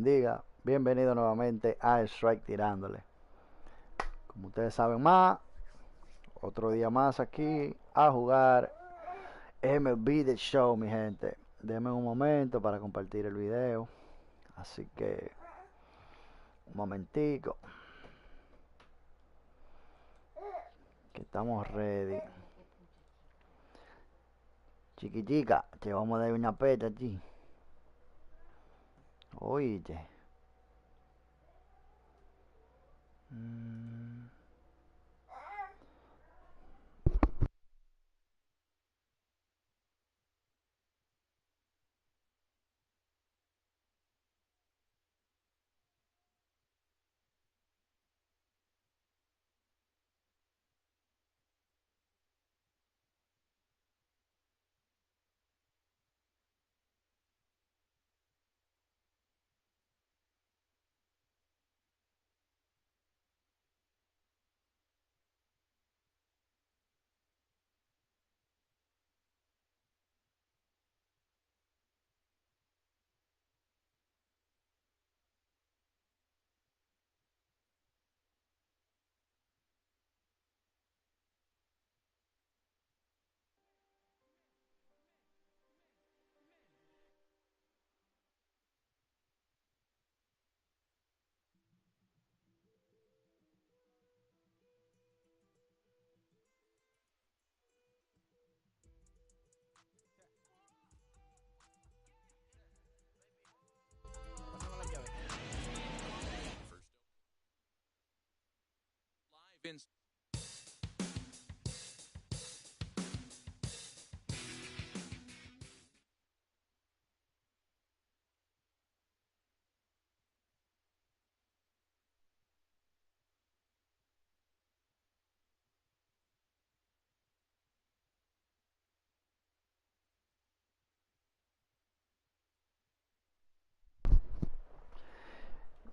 bendiga. Bienvenido nuevamente a Strike Tirándole. Como ustedes saben más, otro día más aquí a jugar MLB The Show, mi gente. Denme un momento para compartir el video. Así que, un momentico. Que estamos ready. Chiquitica, te vamos a dar una peta aquí. Oíste.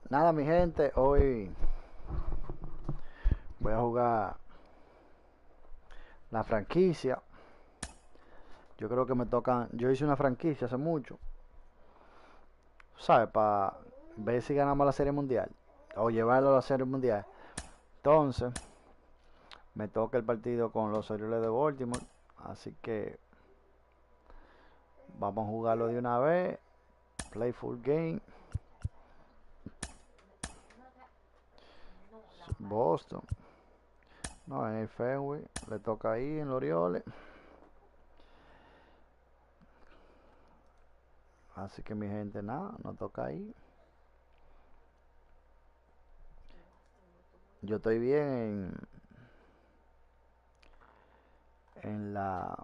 Nada, mi gente, hoy voy a jugar la franquicia. Yo creo que me tocan. Yo hice una franquicia hace mucho, ¿sabes? Para ver si ganamos la Serie Mundial o llevarlo a la Serie Mundial. Entonces, me toca el partido con los Orioles de Baltimore. Así que vamos a jugarlo de una vez. Play full game. Boston. No, en el Fenway. Le toca ahí en los Orioles. Así que mi gente, nada, nos toca ahí. Yo estoy bien en la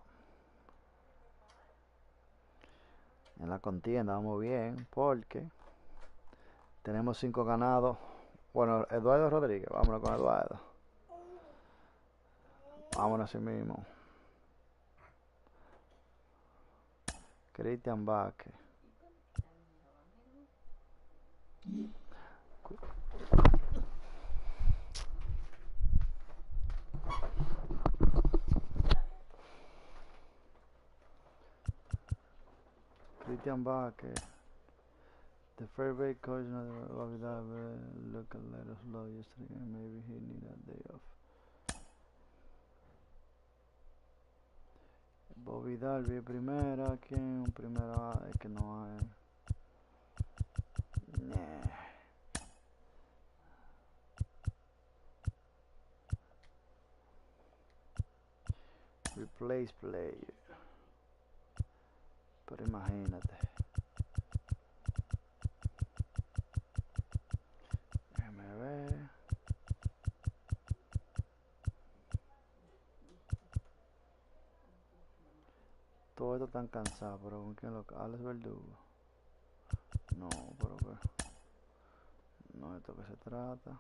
contienda, vamos bien, porque tenemos 5 ganados. Bueno, Eduardo Rodríguez, vámonos con Eduardo. Vámonos así mismo. Cristian Vázquez. Cristian Vázquez. The fair base coach look and let us know yesterday. Maybe he need a day off. Bobby Dalby primera. ¿Quién? Primera. Es que no hay. Nah. Replace player. Pero imagínate. Déjame ver. Todo esto tan cansado, pero ¿con quién lo? Alex Verdugo. No, pero que. No de esto que se trata.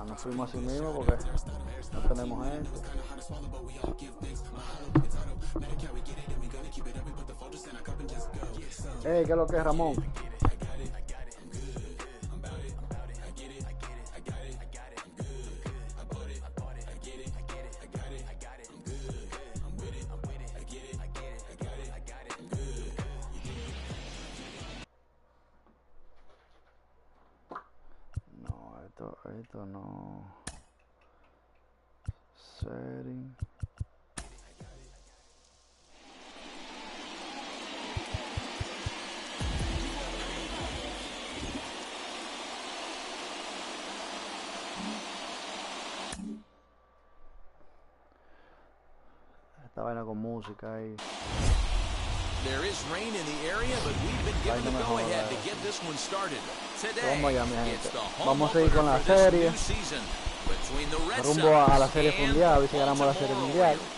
Nos fuimos así mismo porque no tenemos esto. ¿Qué es lo que es, Ramón? esto no. Setting. Esta vaina con música ahí. There is rain in the area, but we've been given the go-ahead to get this one started. Today, it's the home opener for this new season between the Red Sox a la serie mundial, a ver si ganamos la serie Baltimore mundial. Orioles.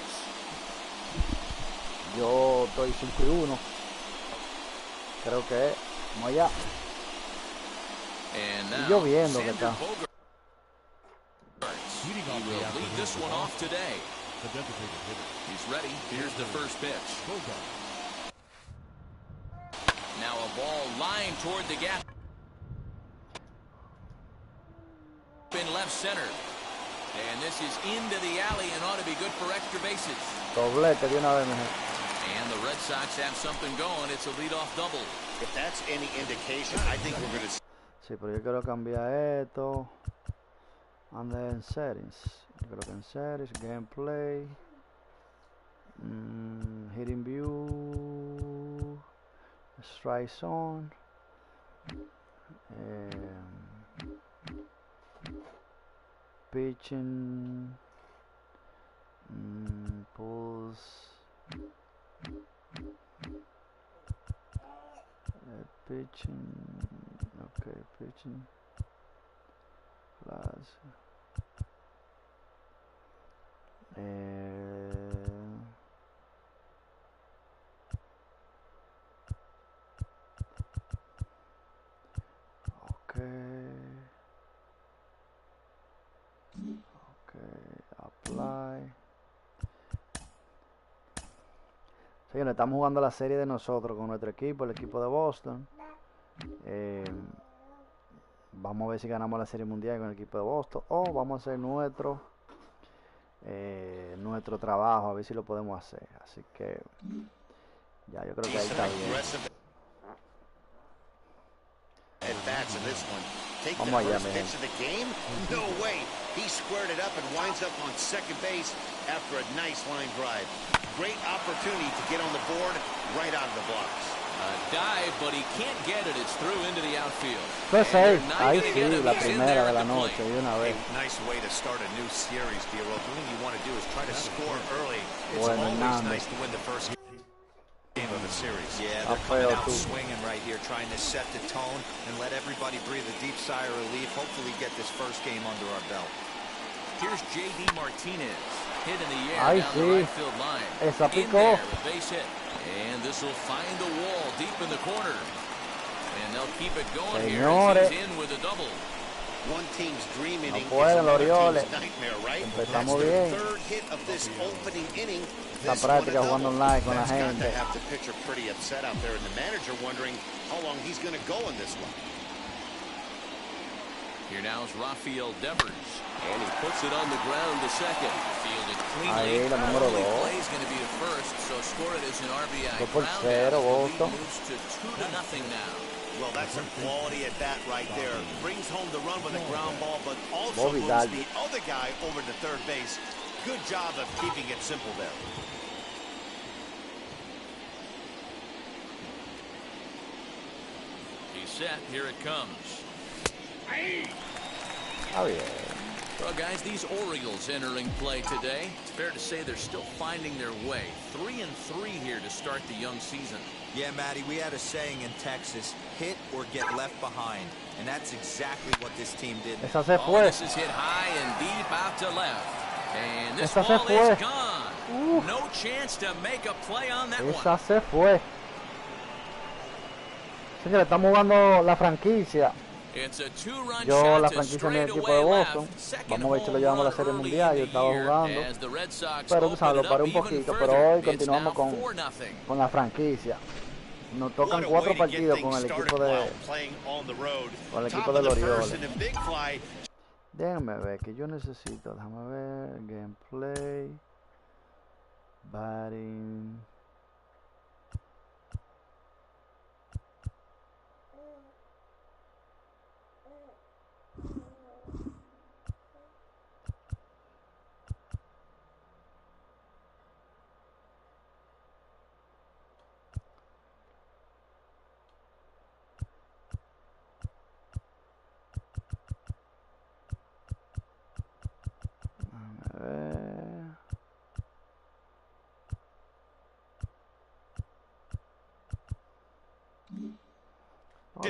Yo estoy 5-1. Creo que vamos allá. And Y now, lloviendo que está. He will lead this one off today. He's ready. Here's the first pitch. Now a ball lined toward the gap in left center. And this is into the alley and ought to be good for extra bases. Doblete de una vez, mi gente. And the Red Sox have something going. It's a leadoff double. If that's any indication, I think we're going to... Sí, pero yo quiero cambiar esto. And then settings. Yo creo que en settings, gameplay. Hitting view. Strike zone. Pitching. Pulse. Pitching. Okay, pitching. Plus. Okay, apply. Señores, estamos jugando la serie de nosotros con nuestro equipo, el equipo de Boston. Vamos a ver si ganamos la serie mundial con el equipo de Boston o vamos a hacer nuestro trabajo, a ver si lo podemos hacer. Así que ya, yo creo que ahí está bien. Vamos allá, mi gente. No way. He squared it up and winds up on second base after a nice line drive. Great opportunity to get on the board right out of the blocks. A dive, but he can't get it. It's through into the outfield. Pues ahí sí, la primera de la noche, de una vez. Nice way to start a new series, D-Roll. The thing you want to do is try to score early. It's Bueno, always nice to win the first game of a series. Yeah, they're coming out swinging right here, trying to set the tone and let everybody breathe a deep sigh of relief. Hopefully get this first game under our belt. Here's J.D. Martinez. Hit in the air Ay, down sí. the right field line. Esa In picó. there, a base hit. And this will find the wall deep in the corner. And they'll keep it going Señores. here as he's in with a double. One team's dream inning is pueden los another Orioles. team's nightmare, right? Empezamos That's their bien. third hit of this opening inning. Esta This one a práctica jugando double. online con la That's got gente. to have the pitcher pretty upset out there, and the manager wondering how long he's going to go in this one. Here now is Rafael Devers. And he puts it on the ground to second. Fielded cleanly. Ahí, la número Only 2. play is going to be to first, so score it as an RBI. 2-0, The lead Boston. moves to 2-0 now. Well, that's some quality at bat right there. Brings home the run with a ground ball, but also Bobby moves Dalton. the other guy over to third base. Good job of keeping it simple there. He's set. Here it comes. Está bien. Well, guys, these Orioles entering play today, it's fair to say they're still finding their way. 3-3 here to start the young season. Yeah, Matty, we had a saying in Texas, hit or get left behind. And that's exactly what this team did. Esa se Oh, fue. this is hit high and deep out to left. And this Esa se ball fue. is gone. No chance to make a play on that one. Esa se fue. Señores, estamos jugando la franquicia. It's a two-run Yo, shot la to franquicia de mi equipo straightaway de left. Boston. Second Vamos a ver si lo home llevamos a la run serie early mundial. Yo in the estaba year jugando. as the Red Sox Pero tú sabes, lo open it paré up un even poquito. further. Pero hoy It's continuamos now con 4-0. la franquicia. Nos tocan What a 4 way to get partidos things con el started equipo de while playing on the road. con el Top equipo of de los the first Orioles. and a big fly. Déjenme ver que yo necesito. Déjame ver. Gameplay. Batting.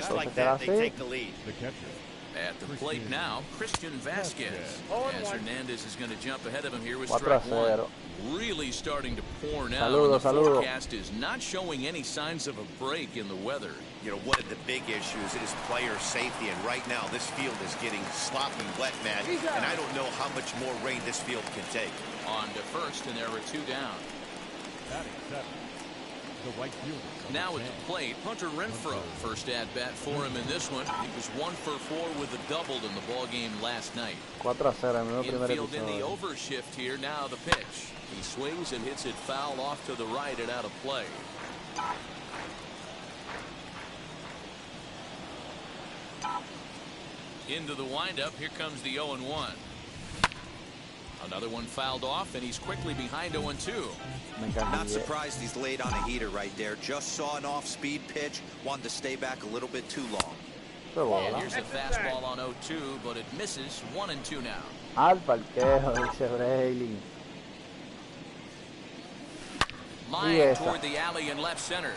Just like that, they take the lead. At the plate now, Christian Vasquez. As Hernandez is going to jump ahead of him here with strike one. Really starting to pour now, and the forecast is not showing any signs of a break in the weather. You know, one of the big issues is player safety, and right now this field is getting sloppy wet, man, and I don't know how much more rain this field can take. On to first, and there are two down. Now at the plate, Hunter Renfroe. First at bat for him in this one. He was 1 for 4 with a double in the ball game last night. Infield in the overshift here. Now the pitch. He swings and hits it foul off to the right and out of play. Into the windup. Here comes the 0-1. Another one fouled off, and he's quickly behind 0-2. Not surprised he's laid on a heater right there. Just saw an off-speed pitch. Wanted to stay back a little bit too long. And here's a fastball on 0-2, but it misses. 1-2 now. Al parquejo, dice Brayley. Line toward the alley in left center.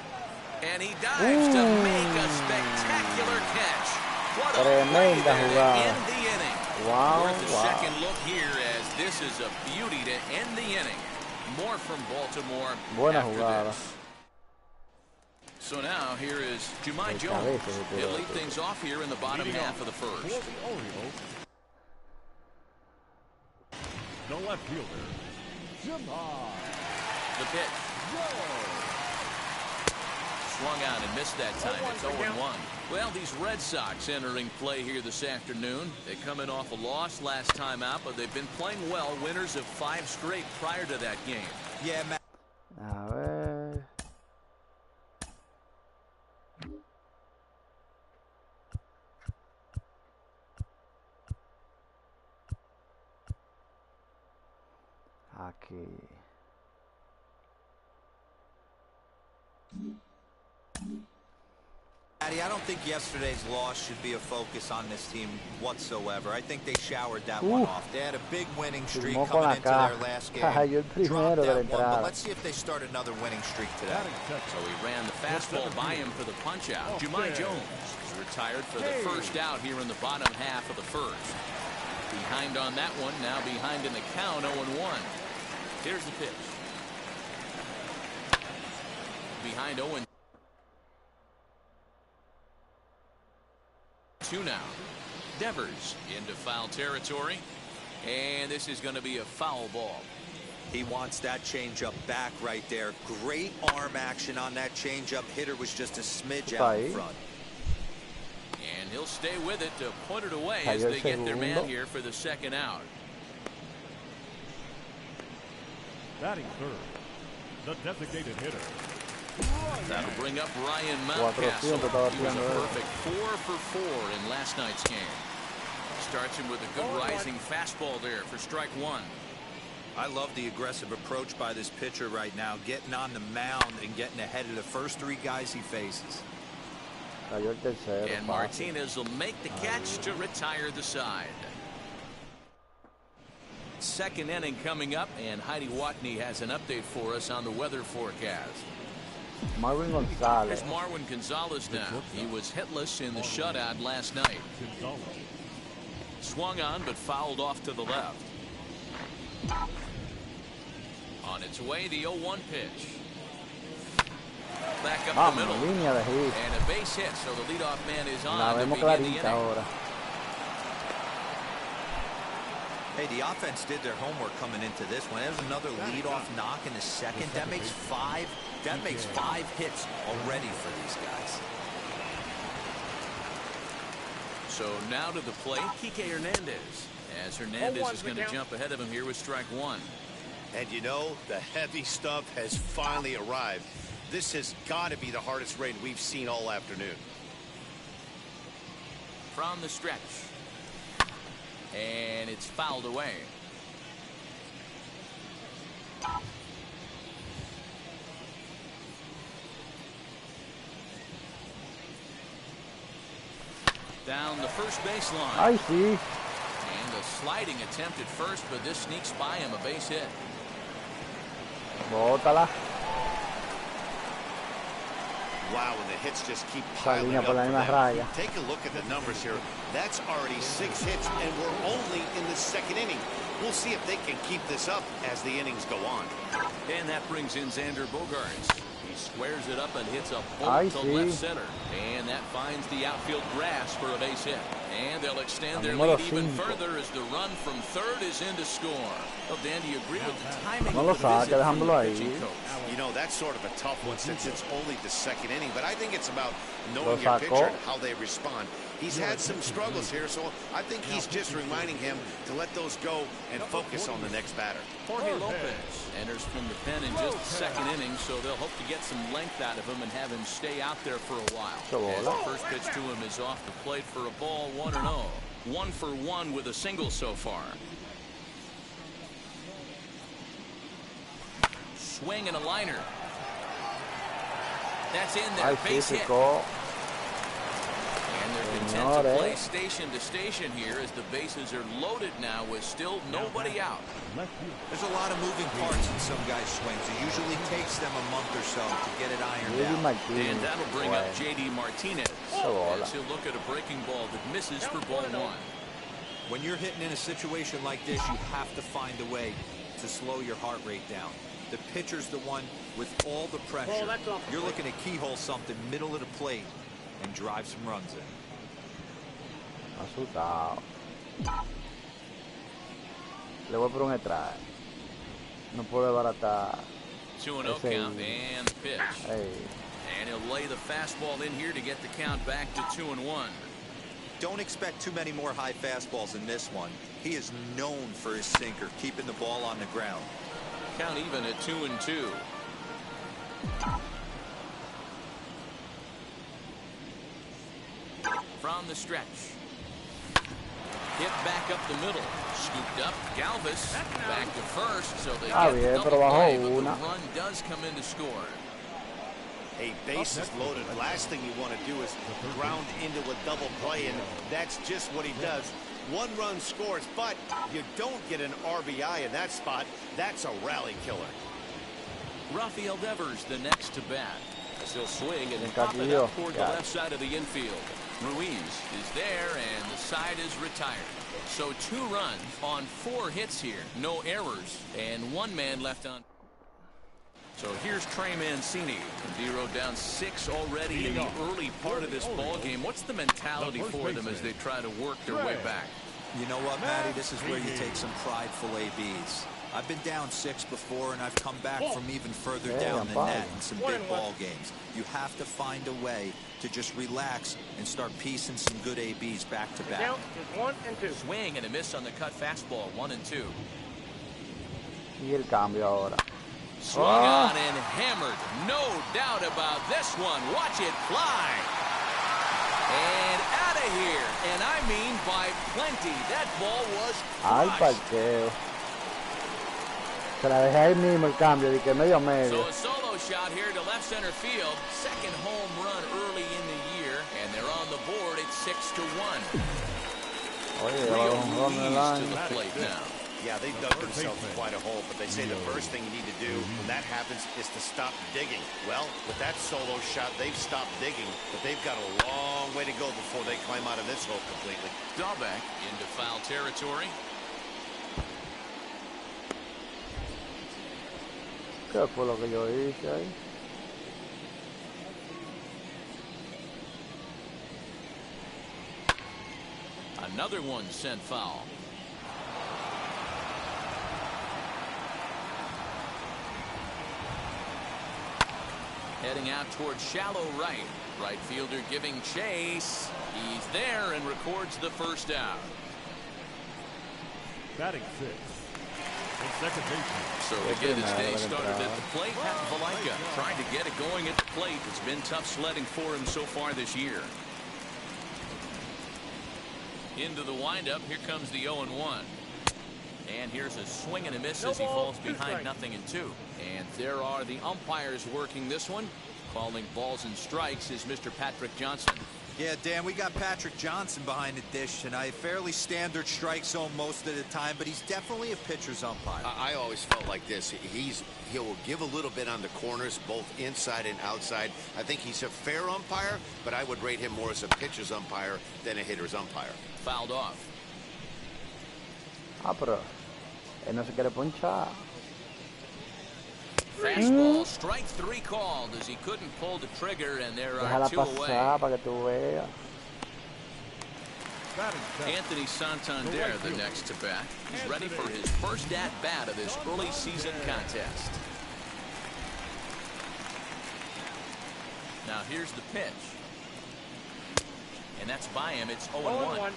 And he dives to make a spectacular catch. What a play there to end the inning. Worth a second look here, as this is a beauty to end the inning. More from Baltimore after this. So now here is Jumai Jones. He'll lead things off here in the bottom half of the first. The left fielder, Jumai. The pitch. Swung out and missed that time. It's 0-1. Well, these Red Sox entering play here this afternoon. They come in off a loss last time out, but they've been playing well. Winners of 5 straight prior to that game. Yeah, man. A ver. Aquí. I don't think yesterday's loss should be a focus on this team whatsoever. I think they showered that one off. They had a big winning streak coming into their last game. Dropped that one, but let's see if they start another winning streak today. So he ran the fastball by him for the punch-out. Jumai Jones is retired for the first out here in the bottom half of the first. Behind on that one, now behind in the count, 0-1. Here's the pitch. Behind 0-2 now. Devers into foul territory, and this is going to be a foul ball. He wants that changeup back right there. Great arm action on that changeup. Hitter was just a smidge out in front. And he'll stay with it to put it away as they get their man here for the second out. Batting third, the designated hitter. That'll bring up Ryan Mountcastle. He was a perfect 4 for 4 in last night's game. Starts him with a good rising fastball there for strike one. I love the aggressive approach by this pitcher right now, getting on the mound and getting ahead of the first 3 guys he faces. And Martinez will make the catch to retire the side. Second inning coming up, and Heidi Watney has an update for us on the weather forecast. Marwin Gonzalez. There's Marwin Gonzalez now. He was hitless in the shutout last night. Swung on but fouled off to the left. On its way, the 0-1 pitch. Back up the middle. And a base hit, so the leadoff man is on to begin the inning. Hey, the offense did their homework coming into this one. There's another leadoff knock in the second. That makes 5. That makes 5 hits already for these guys. So now to the plate, Kiki Hernandez. As Hernandez is going to jump ahead of him here with strike one. And you know, the heavy stuff has finally arrived. This has got to be the hardest rain we've seen all afternoon. From the stretch. And it's fouled away. Down the first baseline. I see. And a sliding attempt at first, but this sneaks by him, a base hit. Bótala. Wow, and the hits just keep piling up for them. Take a look at the numbers here. That's already 6 hits, and we're only in the 2nd inning. We'll see if they can keep this up as the innings go on. And that brings in Xander Bogaerts. He squares it up and hits a bolt to left center. And that finds the outfield grass for a base hit. And they'll extend their lead even further as the run from 3rd is in to score. Well, Dan, do you agree with the timing of the visit from the pitching coach? You know, that's sort of a tough one since it's only the 2nd inning. But I think it's about knowing your pitcher and how they respond. He's had some struggles here, so I think he's just reminding him to let those go and focus on the next batter. Jorge Lopez enters from the pen in just the 2nd inning, so they'll hope to get some length out of him and have him stay out there for a while. As the first pitch to him is off the plate for a ball, 1-0. 1 for 1 with a single so far. Swing and a liner. That's in there. Base hit. And they're content to play station to station here as the bases are loaded now with still nobody out. There's a lot of moving parts in some guys' swings. It usually takes them a month or so to get it ironed out. And that'll bring up J.D. Martinez. As he'll look at a breaking ball that misses for ball 1. When you're hitting in a situation like this, you have to find a way to slow your heart rate down. The pitcher's the one with all the pressure. You're looking to keyhole something middle of the plate and drive some runs in. Asustado. Le voy por un strike. No puedo baratar. 2-0 count and the pitch. And he'll lay the fastball in here to get the count back to 2-1. Don't expect too many more high fastballs in this one. He is known for his sinker, keeping the ball on the ground. Count even at 2-2. From the stretch. Hit back up the middle. Scooped up. Galvis back to first. So they get the double play, but the run does come in to score. A base is loaded. Last thing you want to do is ground into a double play, and that's just what he does. 1 run scores, but you don't get an RBI in that spot. That's a rally killer. Rafael Devers the next to bat. He'll swing and pop it up toward the left side of the infield. Ruiz is there, and the side is retired. So 2 runs on 4 hits here. No errors, and 1 man left on. So here's Trey Mancini. Zero down 6 already in the early part of this ball game. What's the mentality for them as they try to work their way back? You know what, Matty? This is where you take some prideful ABs. I've been down 6 before, and I've come back from even further down than that in some big ball games. You have to find a way to just relax and start piecing some good ABs back to back. Count is 1 and 2. Swing and a miss on the cut fastball, 1-2. Y el cambio ahora. Swung on and hammered. No doubt about this one. Watch it fly. And out of here. And I mean by plenty. That ball was crushed. Se la dejé ahí mismo el cambio, de que medio. So a solo shot here to left center field. 2nd home run early in the year. And they're on the board at 6-1. Real Ruiz to the plate now. Yeah, they've dug themselves quite a hole, but they say the first thing you need to do when that happens is to stop digging. Well, with that solo shot, they've stopped digging, but they've got a long way to go before they climb out of this hole completely. Dahlbeck into foul territory. ¿Qué fue lo que yo hice ahí? Another one sent foul. Heading out towards shallow right. Right fielder giving chase. He's there and records the first out. Batting 6th. Second baseman. So again, his day started at the plate. Vuelta trying to get it going at the plate. It's been tough sledding for him so far this year. Into the windup. Here comes the 0-1. And here's a swing and a miss as he falls behind 0-2. And there are the umpires working this one. Calling balls and strikes is Mr. Patrick Johnson. Yeah, Dan, we got Patrick Johnson behind the dish tonight. Fairly standard strike zone most of the time, but he's definitely a pitcher's umpire. I always felt like this. He'll give a little bit on the corners, both inside and outside. I think he's a fair umpire, but I would rate him more as a pitcher's umpire than a hitter's umpire. Fouled off. Ah, pero él no se quiere ponchar. Fastball, strike 3 called as he couldn't pull the trigger, and there are Déjala 2 away. pasar para que tú veas. Anthony Santander, the next to bat. He's ready for his first at-bat of this early season contest. Now here's the pitch. And that's by him. It's 0-1.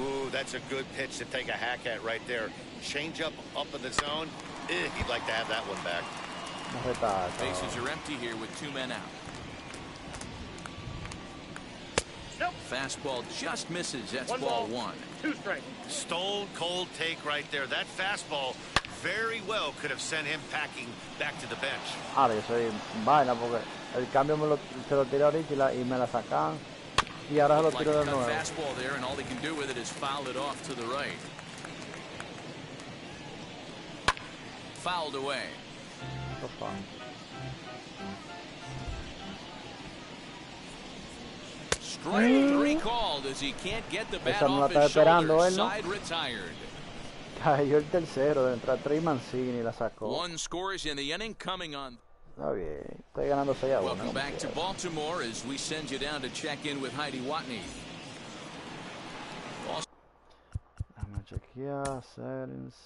Ooh, that's a good pitch to take a hack at right there. Change up in the zone. He'd like to have that one back. Bases are empty here with 2 men out. Nope. Fastball just misses. That's ball 1. 2 strikes. Stone cold take right there. That fastball very well could have sent him packing back to the bench. Ahora yo soy vaina porque el cambio se lo tiré ahorita y me la sacan y ahora se lo tiro de nuevo. Fastball there, and all he can do with it is foul it off to the right. Fouled away. Strike 3 called as he can't get the bat off his shoulder. Side retired. Cayó el tercero de entrar Trey Mancini y la sacó. 1 scores in the inning coming on. Está bien, estoy ganando 6-1. Welcome back to Baltimore as we send you down to check in with Heidi Watney. Déjame chequear settings.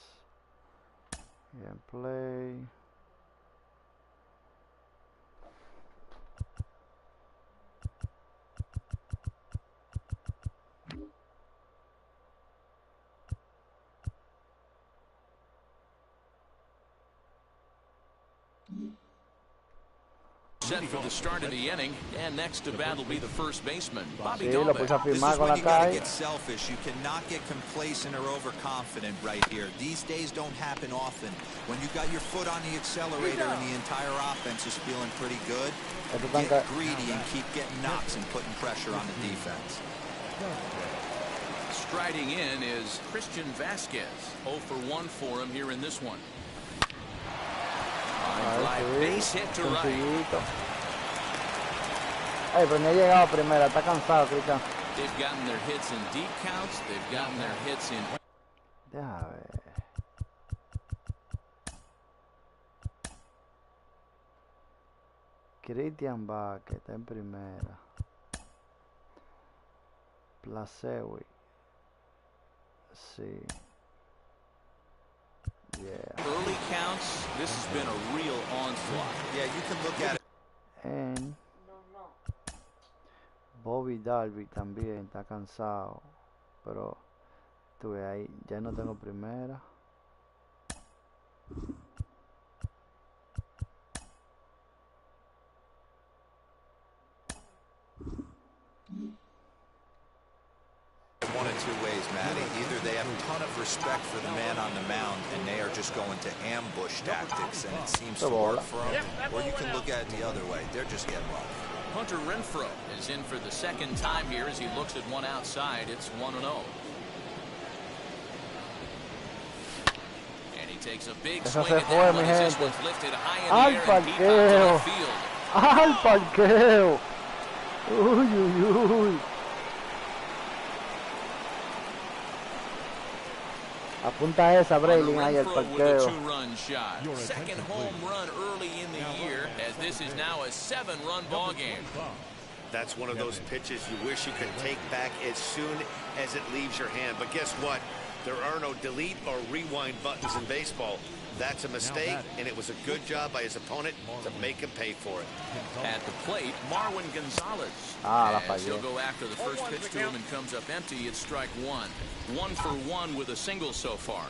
Gameplay. Set for the start of the inning, and next to bat will be the first baseman, Bobby Sí, lo puse a This is firmar con when la you gotta calle. get selfish. You cannot get complacent or overconfident right here. These days don't happen often. When you got your foot on the accelerator and the entire offense is feeling pretty good, get greedy and keep getting knocks and putting pressure on the defense. Striding in is Christian Vasquez. 0 for 1 for him here in this one. Base hit to right. Ay, pero no he llegado a primera, está cansado, Cristian. They've gotten their hits in deep counts. They've gotten their hits in. Déjame ver. Christian Vázquez está en primera. Placewi. Sí. Yeah. Early counts, this has been a real onslaught. Yeah, you can look at it. And Bobby Darby también está cansado, pero tuve ahí, ya no tengo primera. One of 2 ways, Matty. Either they have a ton of respect for the man on the mound and they are just going to ambush tactics and it seems to work for them, or you can look at it the other way. They're just getting rough. Hunter Renfroe is in for the second time here as he looks at one outside. It's 1-0. And he takes a big swing at that one as this one's lifted high in the air and deep out to the field. ¡Al parqueo! ¡Uy, uy, uy! Apunta esa, Braylon, ahí el parqueo. Second home run early in the year, as this is now a 7-run ball game. That's one of those pitches you wish you could take back as soon as it leaves your hand. But guess what? There are no delete or rewind buttons in baseball. That's a mistake, and it was a good job by his opponent to make him pay for it. At the plate, Marwin Gonzalez. As he'll go after the first pitch to him and comes up empty. It's strike 1. 1 for 1 with a single so far.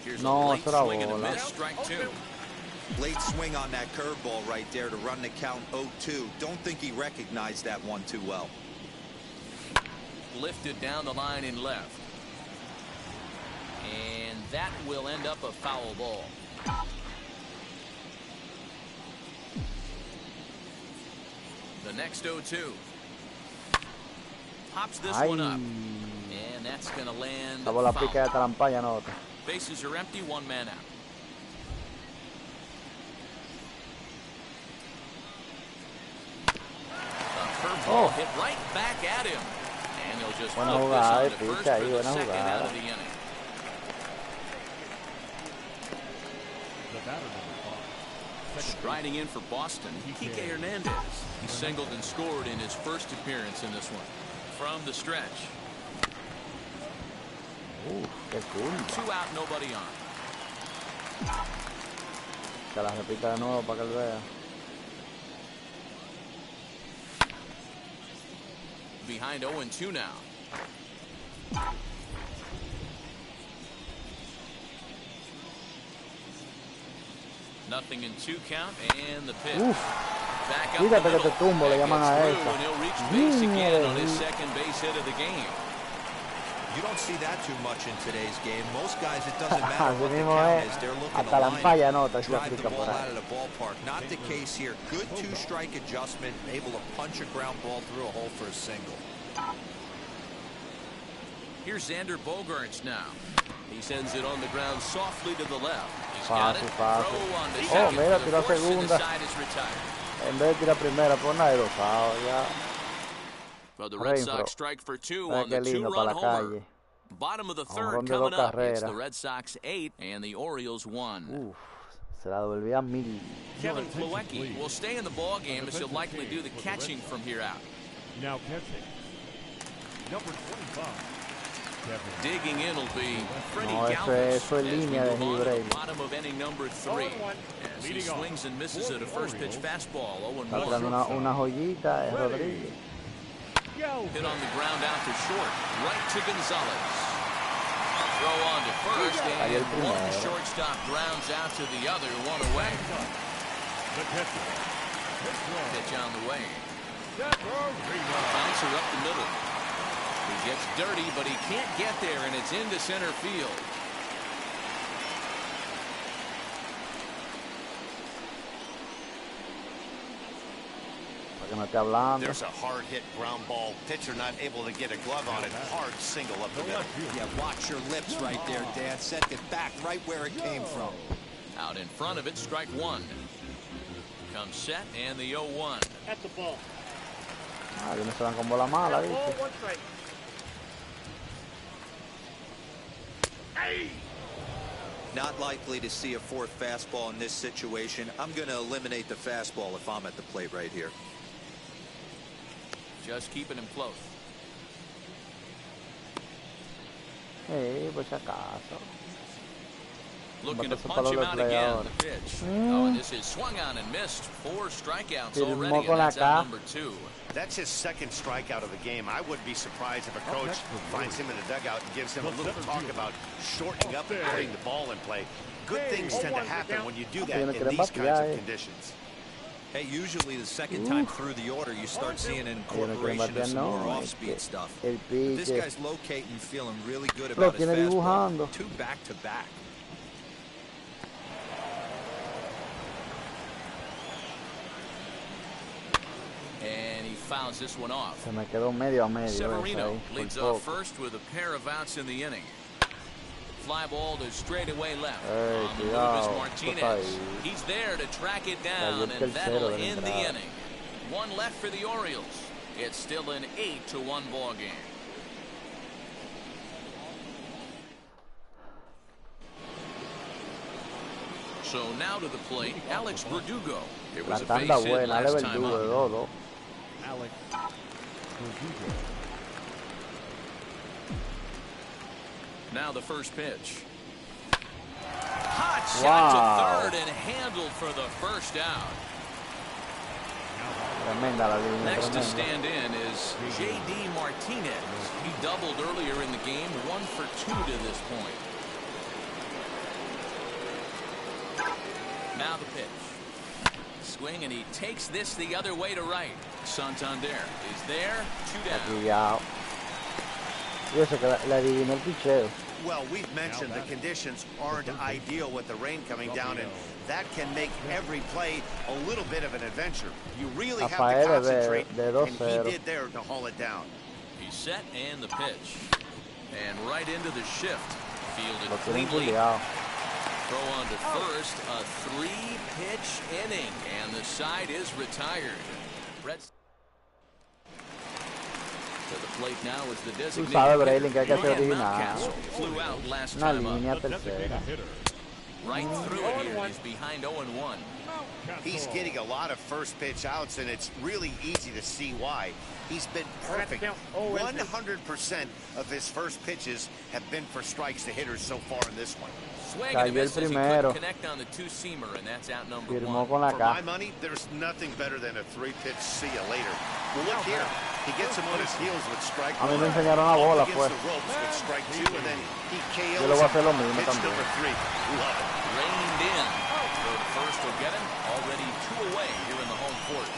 Here's a late swing and a miss. Strike 2. Late swing on that curveball right there to run the count 0-2. Don't think he recognized that one too well. Lifted down the line in left. And that will end up a foul ball. The next 0-2. Pops this one up. And that's going to land foul. La pica de Tarampaya, no. Bases are empty, one man out. The curveball hit right back at him. And he'll just flip this on to first for the second out of the inning. Striding in for Boston, Kiki Hernandez. He singled and scored in his first appearance in this one. From the stretch. Qué cool. 2 out, nobody on. Se la repita de nuevo para que él vea. Behind 0-2 now. Nothing in 2 count, and the pitch. Back up Fíjate que te tumbo, le llaman a esa. And he'll reach base again on his second base hit of the game. You don't see that too much in today's game. Most guys, it doesn't matter what the count is. They're looking to line up, drive the ball out of the ballpark. Not the case here. Good 2-strike adjustment, able to punch a ground ball through a hole for a single. Here's Xander Bogaerts now. He sends it on the ground softly to the left. He's got it. Throw on the second. Mira, tiró The segunda. side is retired. En vez de tirar primera, por nada de los ya. Well, the Red Sox strike for 2 on the 2-run homer. Bottom of the third coming up. It's the Red Sox 8 and the Orioles 1. Se la devolvía 1000. Kevin Plawecki will stay in the ball game as he'll likely do the catching from here out. Now catching. Number 25. Digging in will be Freddie No, Galvis eso es línea de Librey. bottom of inning number 3 as he swings and misses at a first pitch fastball. Está tirando una joyita, es Rodríguez. Hit on the ground out to short, right to Gonzalez. Throw on to first, and one shortstop grounds out to the other, one away. Pitch on the way. Bouncer up the middle. He gets dirty, but he can't get there, and it's into center field. There's a hard hit ground ball. Pitcher not able to get a glove on it. Hard single up the middle. Yeah, watch your lips right there, Dad. Sent it back right where it came from. Out in front of it, strike 1. Comes set, and the 0-1. That's the ball. Que no se van con bola mala, ¿viste? Not likely to see a fourth fastball in this situation. I'm going to eliminate the fastball if I'm at the plate right here. Just keeping him close. Hey, por si acaso. Looking to punch him out again. The pitch. Oh, and this is swung on and missed. 4 strikeouts already, and that's out number 2. That's his second strikeout of the game. I wouldn't be surprised if a coach finds him in the dugout and gives him a little talk about shortening up and putting the ball in play. Good things tend to happen when you do that in these kinds of conditions. Hey, usually the second time through the order, you start seeing an incorporation of some more off-speed stuff. But this guy's locating, feeling really good about his fastball. 2 back-to-back. And he fouls this one off. Se me quedó medio a medio. Severino leads off first with a pair of outs in the inning. Fly ball to straightaway left. On the move is Martinez. He's there to track it down, and that'll end the inning. 1 left for the Orioles. It's still an 8-1 ball game. So now to the plate, Alex Verdugo. It was a base hit last time up. Alex Verdugo. Now the first pitch. Hot shot to third and handled for the first out. Next to stand in is J.D. Martinez. He doubled earlier in the game, 1 for 2 to this point. Now the pitch. Swing, and he takes this the other way to right. Santander is there, 2 down. Y eso que le adivinó el picheo. Well, we've mentioned the conditions aren't ideal with the rain coming down, and that can make every play a little bit of an adventure. You really have to concentrate, and he did there to haul it down. He's set and the pitch. And right into the shift. Fielded cleanly. Throw on to first. A 3-pitch inning, and the side is retired. Reds to the plate now is the designated Mountcastle. Flew out last time up. Right through it here. He's behind 0-1. He's getting a lot of first pitch outs, and it's really easy to see why. He's been perfect. 100% of his first pitches have been for strikes to hitters so far in this one. Swinging misses, he couldn't connect on the two-seamer, and that's out number 1. For my money, there's nothing better than a 3-pitch see you later. Well, look here. He gets him on his heels with strike 1. Against the ropes with strike 2, and then he KOs him. Pitch number 3. Love it. Reined in. First will get him. Already 2 away here in the home fourth.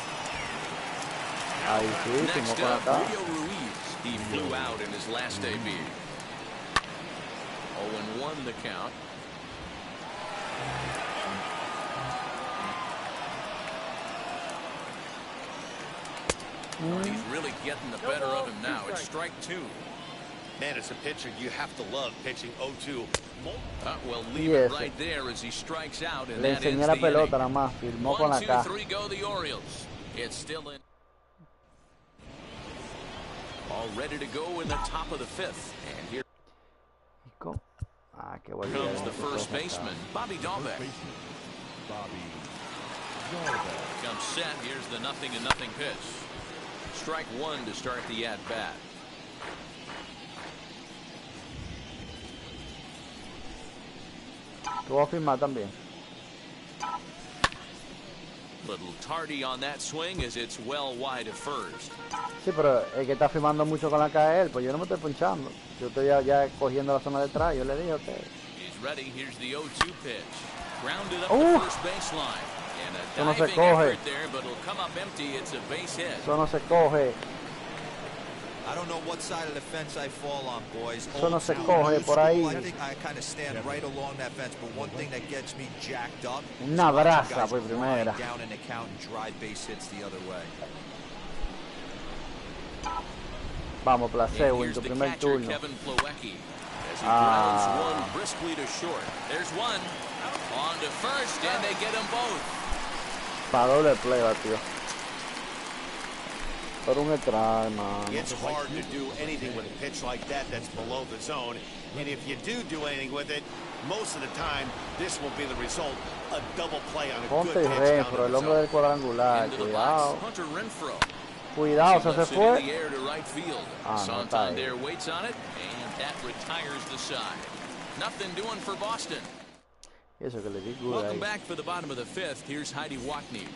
Next up, Rio Ruiz. He flew out in his last AB. 0-1 the count. He's really getting the better of him now. It's strike 2. Man, as a pitcher, you have to love pitching 0-2. Well, leave it right there as he strikes out, and that ends the inning. 1-2-3 go the Orioles. It's still in. All ready to go in the top of the 5th. And here comes the first baseman, Bobby Dalbec. Comes set. Here's the 0-0 pitch. Strike 1 to start the at-bat. Little tardy on that swing as it's well wide of first. Sí, pero el que está firmando mucho con la KL, pues yo no me estoy punchando. Yo estoy ya cogiendo la zona detrás. Yo le dije a usted. He's ready. Here's the 0-2 pitch. Grounded up the first baseline. And a diving effort there, but it'll come up empty. It's a base hit. Eso no se coge. I don't know what side of the fence I fall on, boys. Eso no se coge por ahí. I think I kind of stand right along that fence, but one thing that gets me jacked up Una brasa por primera. down in the count and drive base hits the other way. Vamos, Placebo en tu primer turno. Kevin Plawecki, as he grounds one briskly to short. There's one on to first, and they get them both. Para doble play, tío. It's hard to do anything with a pitch like that that's below the zone. And if you do anything with it, most of the time, this will be the result. A double play on a good pitch down Renfro, el hombre del cuadrangular. Cuidado. Hunter Renfro. Cuidado, se fue. Santander waits on it, and that retires the side. Nothing doing for Boston. Welcome back for the bottom of the 5th. Here's Heidi Watney.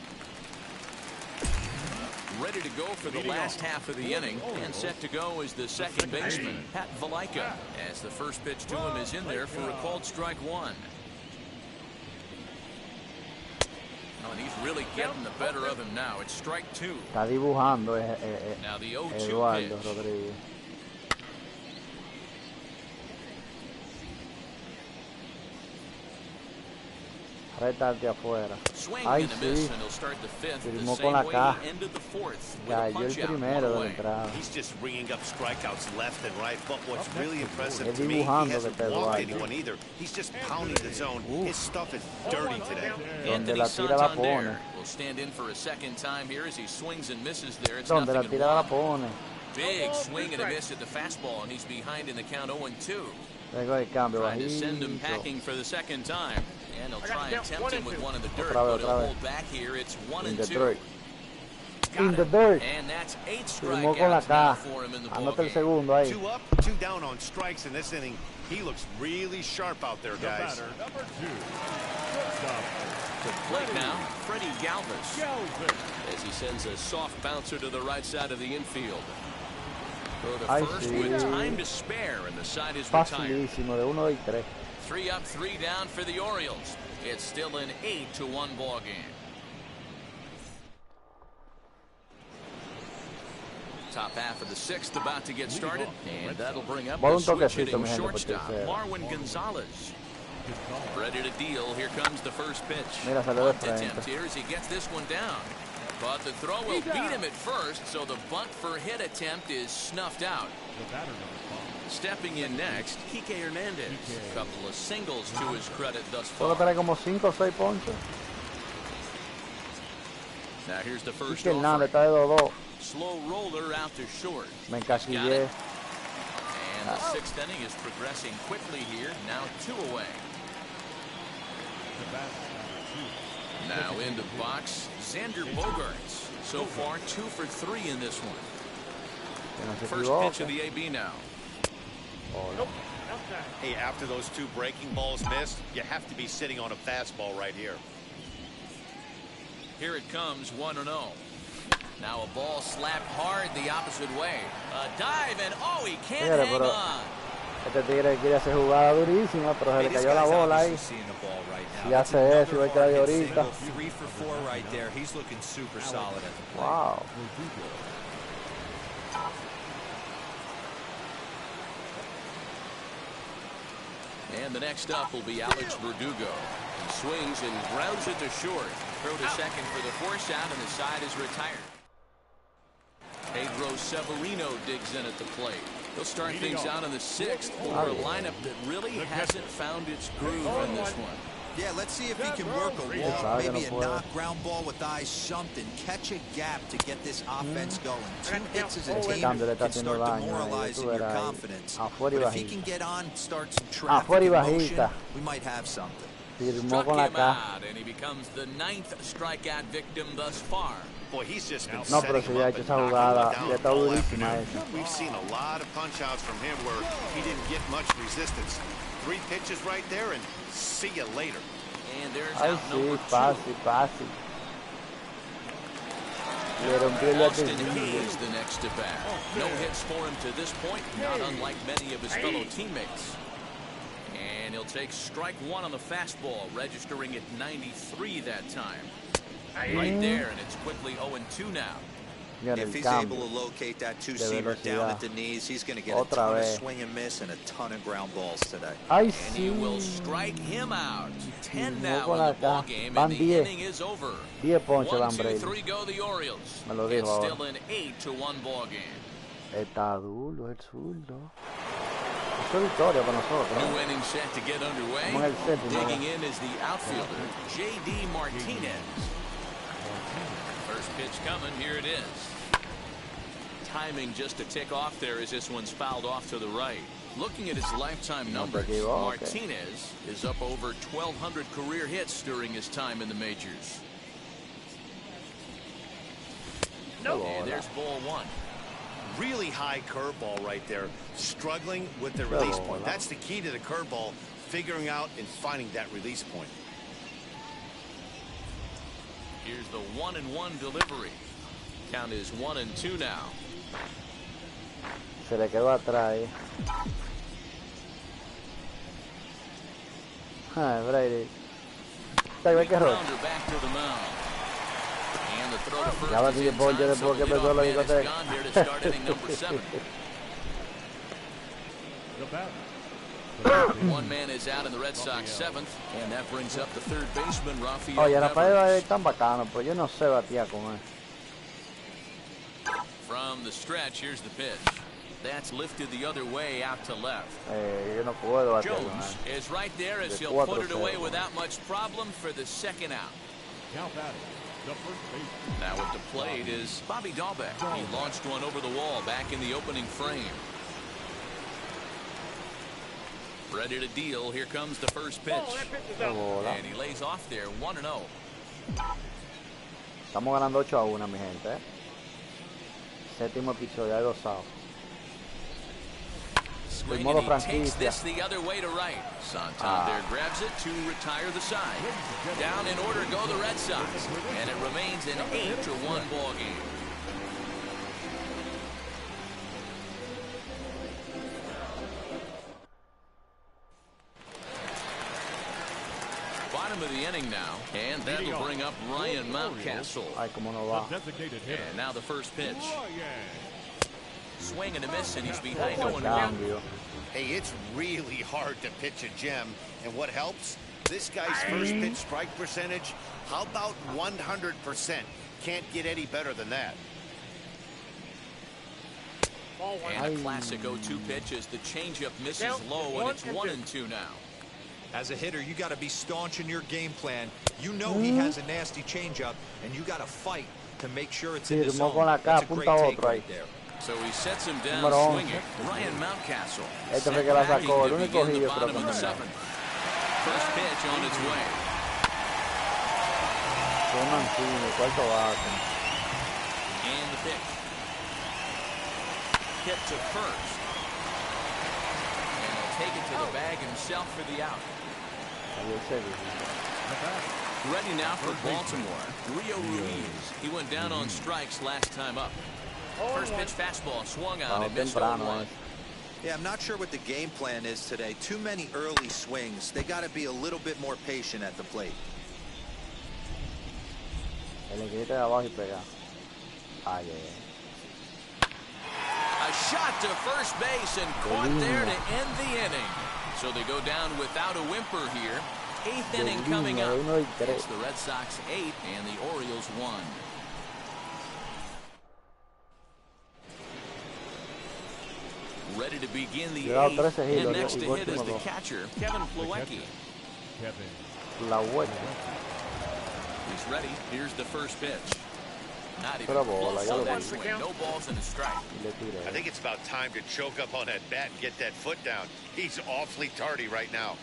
Ready to go for the last half of the inning, and set to go is the second baseman, Pat Valaika, as the first pitch to him is in there for a called strike 1. Oh, and he's really getting the better of him now. It's strike 2. Está dibujando now the 0-2 Eduardo pitch. Rodríguez. Retarte afuera. Ay, sí. Firmó con la K. Cayó el primero de la entrada. He's just ringing up strikeouts left and right, but what's really impressive Es to me, he dibujando hasn't que walked Eduardo. anyone either. He's just pounding the zone. His stuff is dirty today. Donde la tira la pone. Will stand in for a second time here as he swings and misses there. It's Donde la nothing tira la pone. Big swing and a miss at the fastball, and he's behind in the count 0-2. Tengo el cambio Trying to send him bajito. packing for the second time. And he'll try and tempt him with one in the dirt, but he'll hold back here. It's 1-2. In the dirt. And that's 8 Firmó con la strikeouts now K. for him in the Anota el ballgame. segundo ahí. 2 up, 2 down on strikes in this inning. He looks really sharp out there, guys. Number 2. To plate now, Freddie Galvis, as he sends a soft bouncer to the right side of the infield. Throw to first with time to spare, and the side is retired. Facilísimo, de 1, 2 y 3. 3 up, 3 down for the Orioles. It's still an 8-1 ball game. Top half of the sixth about to get started, and that'll bring up the switch-hitting shortstop, Marwin Gonzalez. Ready to deal. Here comes the first pitch. Bunt attempt here as he gets this one down. But the throw will beat him at first, so the bunt for hit attempt is snuffed out. Stepping in next, Kiki Hernandez. A couple of singles to his credit thus far. Now here's the first offer. Slow roller out to short. Me encasillé. And the sixth inning is progressing quickly here. Now 2 away. Now into box, Xander Bogaerts. So far 2 for 3 in this one. First pitch of the AB now. Nope. Hey, after those 2 breaking balls missed, you have to be sitting on a fastball right here. Here it comes, 1-0. Now a ball slapped hard the opposite way. A dive and oh, he can't hang on. Este tigre quiere hacer jugada durísima, pero se le cayó la bola ahí. Si hace eso, va a quedar ahorita. 3 for 4 right there. He's looking super solid at the plate. Wow. And the next up will be Alex Verdugo. He swings and grounds it to short. Throw to second for the force out, and the side is retired. Pedro Severino digs in at the plate. He'll start things out in the 6th for a lineup that really hasn't found its groove in this one. Yeah, let's see if he can work a walk, maybe a knock, ground ball with eyes, something. Catch a gap to get this offense going. 2 hits as a team can start demoralizing your confidence. But if he can get on, start some traffic in motion, we might have something. Struck him out, and he becomes the 9th strikeout victim thus far. Boy, he's just been No, pero si ya ha hecho esa jugada, ya está durísima esa. We've seen a lot of punch-outs from him where he didn't get much resistance. 3 pitches right there, and see you later. And there's Ay, out sí, number 2. fácil. Austin Hayes the next to bat. No hits for him to this point, not unlike many of his fellow teammates. And he'll take strike 1 on the fastball, registering at 93 that time. Right there, and it's quickly 0-2 now. If he's able to locate that 2-seamer down at the knees, he's going to get a ton of swing and miss and a ton of ground balls today. And he will strike him out. 10 now in the ball game, and the inning is over. 1, 2, 3 go the Orioles. It's still an 8-1 ball game. Está duro el zurdo. Eso es victoria para nosotros. New inning set to get underway. Digging in is the outfielder, J.D. Martinez. First pitch coming, here it is. Timing just a tick off there as this one's fouled off to the right. Looking at his lifetime numbers, Martinez is up over 1,200 career hits during his time in the majors. And there's ball 1. Really high curveball right there, struggling with the release point. That's the key to the curveball, figuring out and finding that release point. Here's the 1-1 delivery. Count is 1-2 now. Se le quedó atrás. Ay, Brady. Back to the mound. And the throw to first is inside, so the leadoff man is gone here to start inning number 7. One man is out in the Red Sox 7th, and that brings up the third baseman, Rafael Oye, Rafael Devers. es tan bacano, pero yo no sé batear con él. From the stretch, here's the pitch. That's lifted the other way out to left. Yo no puedo batear con Jones él. is right there as he'll put it away without much problem for the second out. Now at the plate is Bobby Dahlbeck. He launched one over the wall back in the opening frame. Ready to deal. Here comes the first pitch. And he lays off there, 1-0. Estamos ganando 8-1, mi gente. Séptimo episodio, hay 2 outs. Swing, and he takes this the other way to right. Santander grabs it to retire the side. Down in order go the Red Sox. And it remains an 8-1 ball game. Bottom of the inning now, and that'll bring up Ryan Mountcastle. Ay, cómo no va. And now the first pitch. Swing and a miss, and he's behind 0-1. Hey, it's really hard to pitch a gem, and what helps? This guy's first pitch strike percentage, how about 100%? Can't get any better than that. And a classic 0-2 pitch as the changeup misses low, and it's 1-2 now. As a hitter, you got to be staunch in your game plan. You know he has a nasty changeup, and you got to fight to make sure it's in the zone. That's a great take right there. So he sets him down swinging. Ryan Mountcastle set back to begin the bottom of the 7th. First pitch on its way. And the pitch. Hit to first. And he'll take it to the bag himself for the out. Ready now for Baltimore, Rio Ruiz. He went down on strikes last time up. First pitch fastball swung on and missed 0-1. Yeah, I'm not sure what the game plan is today. Too many early swings. They got to be a little bit more patient at the plate. A shot to first base and caught there to end the inning. So they go down without a whimper here. 8th inning coming up. It's the Red Sox 8 and the Orioles 1. Ready to begin the 8th, and next to hit is the catcher, Kevin Plawecki. He's ready. Here's the first pitch. Not even close on that swing. No balls and a strike. I think it's about time to choke up on that bat and get that foot down. He's awfully tardy right now.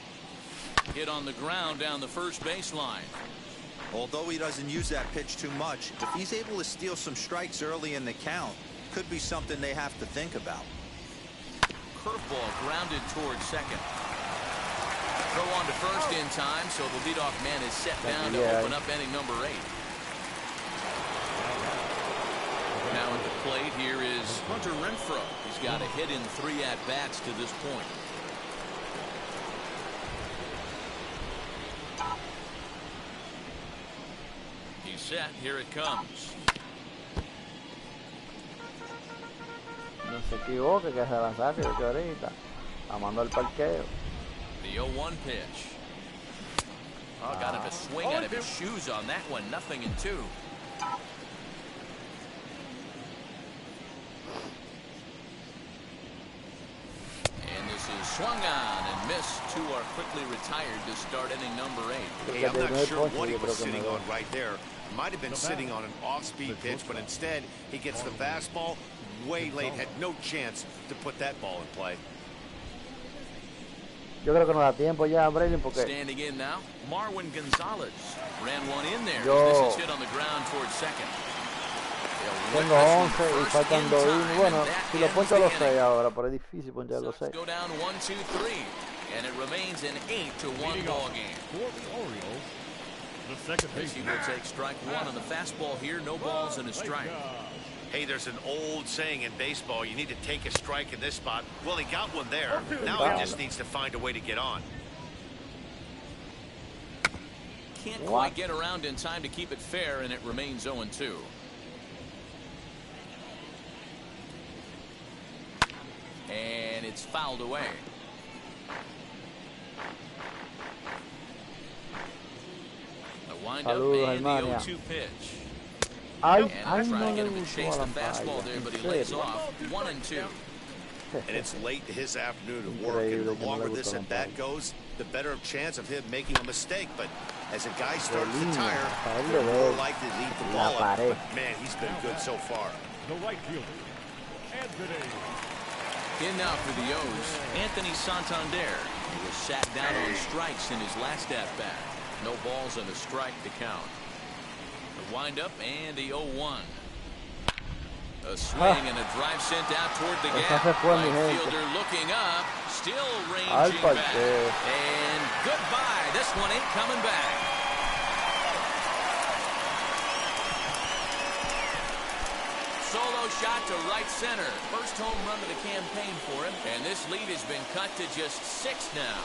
Hit on the ground down the first baseline. Although he doesn't use that pitch too much, if he's able to steal some strikes early in the count, could be something they have to think about. Curveball grounded towards second. Throw on to first in time, so the leadoff man is set down to open up inning number 8. Now at the plate here is Hunter Renfroe. He's got a hit in 3 at-bats to this point. He's set. Here it comes. No se equivoque, que se la saque yo ahorita. La mando al parqueo. The 0-1 pitch. Oh, got him a swing out of his shoes on that one. 0-2. And this is swung on and missed. 2 are quickly retired to start inning number 8. Hey, I'm not sure what he was sitting on right there. Might have been sitting on an off-speed pitch, but instead he gets the fastball way late. Had no chance to put that ball in play. Yo creo que no da tiempo ya, Brayden, porque standing in now, Marwin Gonzalez ran one in there. This is hit on the ground towards second. Tengo 11 y faltan 2 innings. Bueno, si lo poncho a los 6 ahora, pero es difícil ponchar a los 6. Go down 1-2-3, and it remains an 8-1 ball game. For the Orioles, the second baseman. He will take strike 1 on the fastball here. No balls and a strike. Hey, there's an old saying in baseball, you need to take a strike in this spot. Well, he got one there. Now he just needs to find a way to get on. Can't quite get around in time to keep it fair, and it remains 0-2. And it's fouled away. The windup and the 0-2 pitch. And trying to get him to chase the fastball there, but he lays off. 1-2. And it's late to his afternoon of work, and the longer this at bat goes, the better chance of him making a mistake. But as a guy starts to tire, they're more likely to eat the ball up. But man, he's been good so far. The right fielder, Anthony. In now for the O's, Anthony Santander. He was sat down on strikes in his last at-bat. No balls and a strike to count. The windup and the 0-1. A swing and a drive sent out toward the gap. Right fielder looking up, still ranging back. And goodbye. This one ain't coming back. Solo shot to right center. First home run of the campaign for him. And this lead has been cut to just 6 now.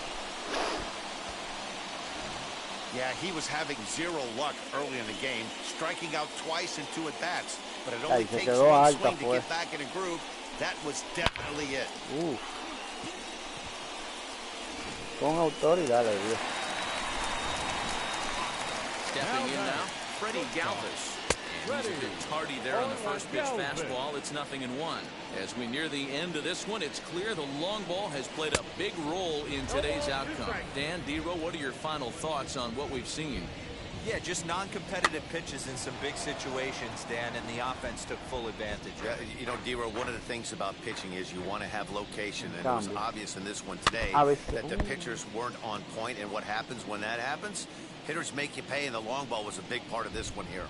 Yeah, he was having 0 luck early in the game, striking out twice in 2 at-bats. But it only takes 1 swing to get back in a groove, That was definitely it. Con autoridad le dio. Stepping in now, Freddie Galvis. And he's a bit tardy there on the first pitch fastball. It's 0-1. As we near the end of this one, it's clear the long ball has played a big role in today's outcome. Dan, D-Row, what are your final thoughts on what we've seen? Yeah, just non-competitive pitches in some big situations, Dan, and the offense took full advantage. Yeah, you know, D-Row, one of the things about pitching is you want to have location, and it was obvious in this one today that the pitchers weren't on point, and what happens when that happens? Hitters make you pay, and the long ball was a big part of this one here.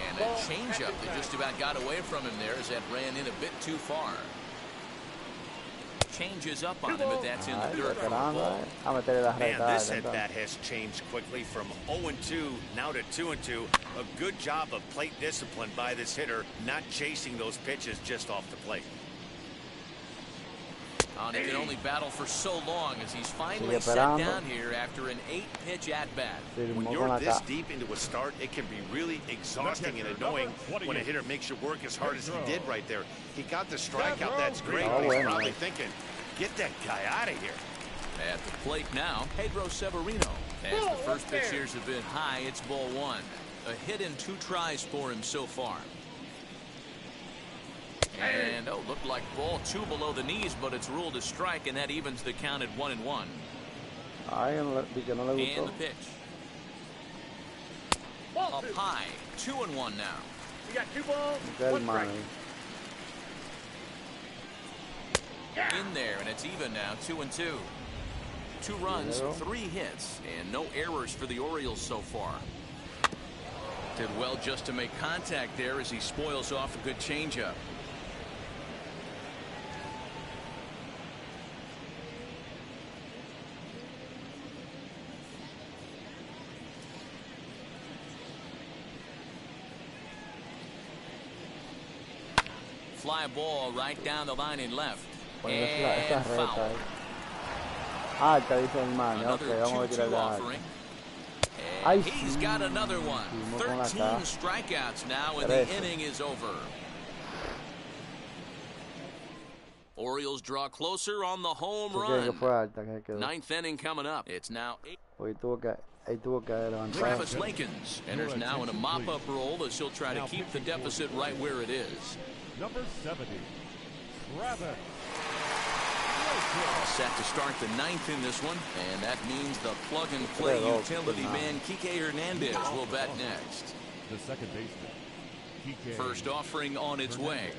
And a changeup that just about got away from him there as that ran in a bit too far. Changes up on him, but that's in the dirt. Man, this at-bat has changed quickly from 0-2 now to 2-2. A good job of plate discipline by this hitter, not chasing those pitches just off the plate. He can only battle for so long as he's finally set down here after an 8-pitch at-bat. When you're this deep into a start, it can be really exhausting and annoying when a hitter makes you work as hard as he did right there. He got the strikeout, that's great, but he's probably thinking, get that guy out of here. At the plate now, Pedro Severino. As the first pitch here has been high, it's ball 1. A hit in 2 tries for him so far. And, looked like ball 2 below the knees, but it's ruled a strike, and that evens the count at 1-1. And the pitch. Up high, 2-1 now. We got 2 balls, 1 strike. In there, and it's even now, 2-2. 2 runs, 3 hits, and no errors for the Orioles so far. Did well just to make contact there as he spoils off a good changeup. Fly ball right down the line in left. And foul. Another 2-2 offering. And he's got another one. 13 strikeouts now, and the inning is over. Orioles draw closer on the home run. 9th inning coming up. It's now 8. Travis Lakins enters now in a mop-up role as he'll try to keep the deficit right where it is. Number 70, Travis. Set to start the 9th in this one, and that means the plug-and-play utility man Kiki Hernandez will bat next. The second baseman, Kiki. First offering on its way.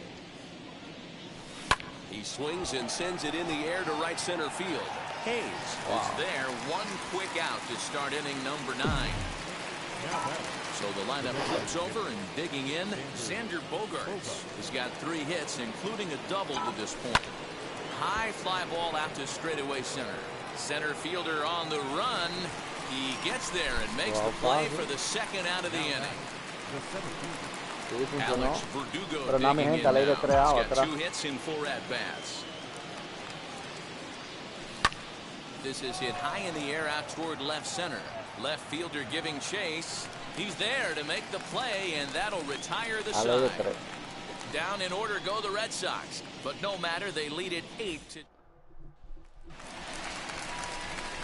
He swings and sends it in the air to right center field. Hayes is there, 1 quick out to start inning number 9. So the lineup flips over, and digging in, Xander Bogaerts has got 3 hits, including a double to this point. High fly ball out to straightaway center. Center fielder on the run. He gets there and makes the play for the 2nd out of the inning. Alex Verdugo digging in now. He's got 2 hits in 4 at-bats. This is hit high in the air out toward left center. Left fielder giving chase. He's there to make the play, and that'll retire the side. Down in order go the Red Sox, but no matter, they lead it 8-2.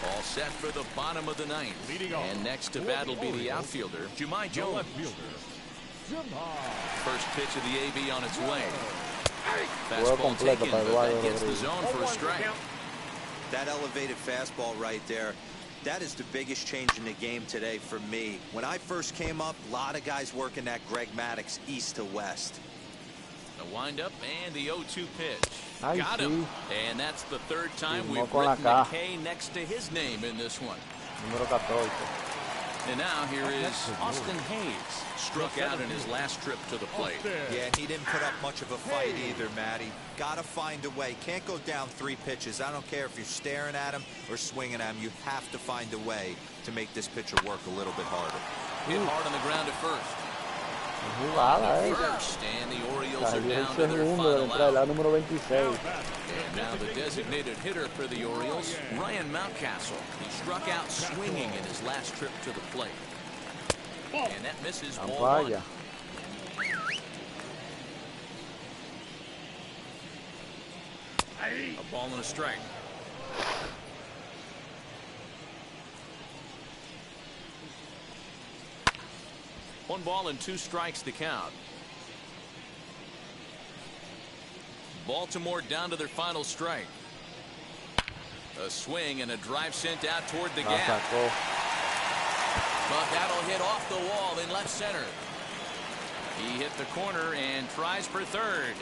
All set for the bottom of the 9th. And next to bat will be the outfielder, Jumai Jones. First pitch of the AB on its way. Fastball taken, but that hits the zone for a strike. That elevated fastball right there, that is the biggest change in the game today for me. When I first came up, a lot of guys working that Greg Maddux east to west. The windup and the 0-2 pitch. Got him. And that's the 3rd time we've written a K next to his name in this one. And now here is Austin Hayes. Struck out in his last trip to the plate. Yeah, he didn't put up much of a fight either, Matty. Gotta find a way. Can't go down 3 pitches. I don't care if you're staring at him or swinging at him. You have to find a way to make this pitcher work a little bit harder. Hit hard on the ground at first. And the Orioles are down to their final out. And now the designated hitter for the Orioles, Ryan Mountcastle. He struck out swinging in his last trip to the plate. And that misses ball 1. A ball and a strike. One ball and 2 strikes to count. Baltimore down to their final strike. A swing and a drive sent out toward the gap. But that'll hit off the wall in left center. He hit the corner and tries for third.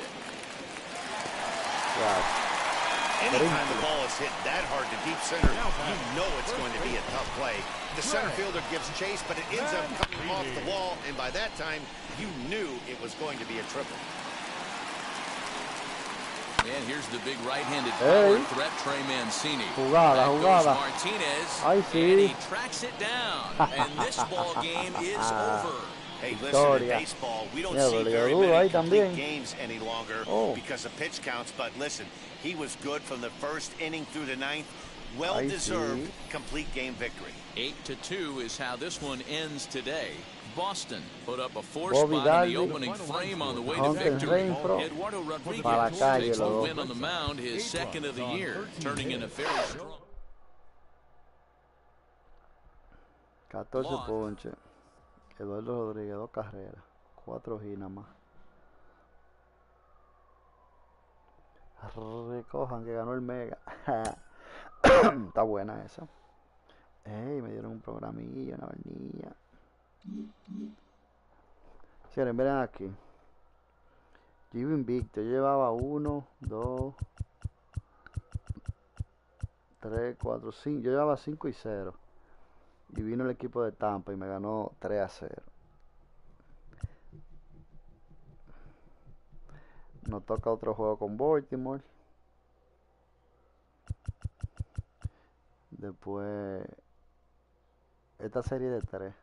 Anytime the ball is hit that hard to deep center, you know it's going to be a tough play. The center fielder gives chase, but it ends up coming off the wall, and by that time, you knew it was going to be a triple. And here's the big right-handed power threat, Trey Mancini. Jugada. Martinez, and he tracks it down. And this ball game is over. Hey, listen, in baseball, we don't see very many complete games any longer because of pitch counts. But listen, he was good from the first inning through the 9th. Well-deserved complete game victory. 8-2 is how this one ends today. Boston put up a 4 spot in the opening frame on the way to victory. Eduardo Rodriguez takes the win on the mound, his 2nd of the year, turning in a very strong. 14 ponches. Eduardo Rodríguez, 2 carreras, 4 hits nada más. Recojan que ganó el Mega. Está buena esa. Ey, me dieron un programilla, una vainilla. Señores, miren aquí. Yo iba invicto. Yo llevaba 1, 2, 3, 4, 5. Yo llevaba 5 y 0. Y vino el equipo de Tampa y me ganó 3-0. Nos toca otro juego con Baltimore. Después esta serie de 3.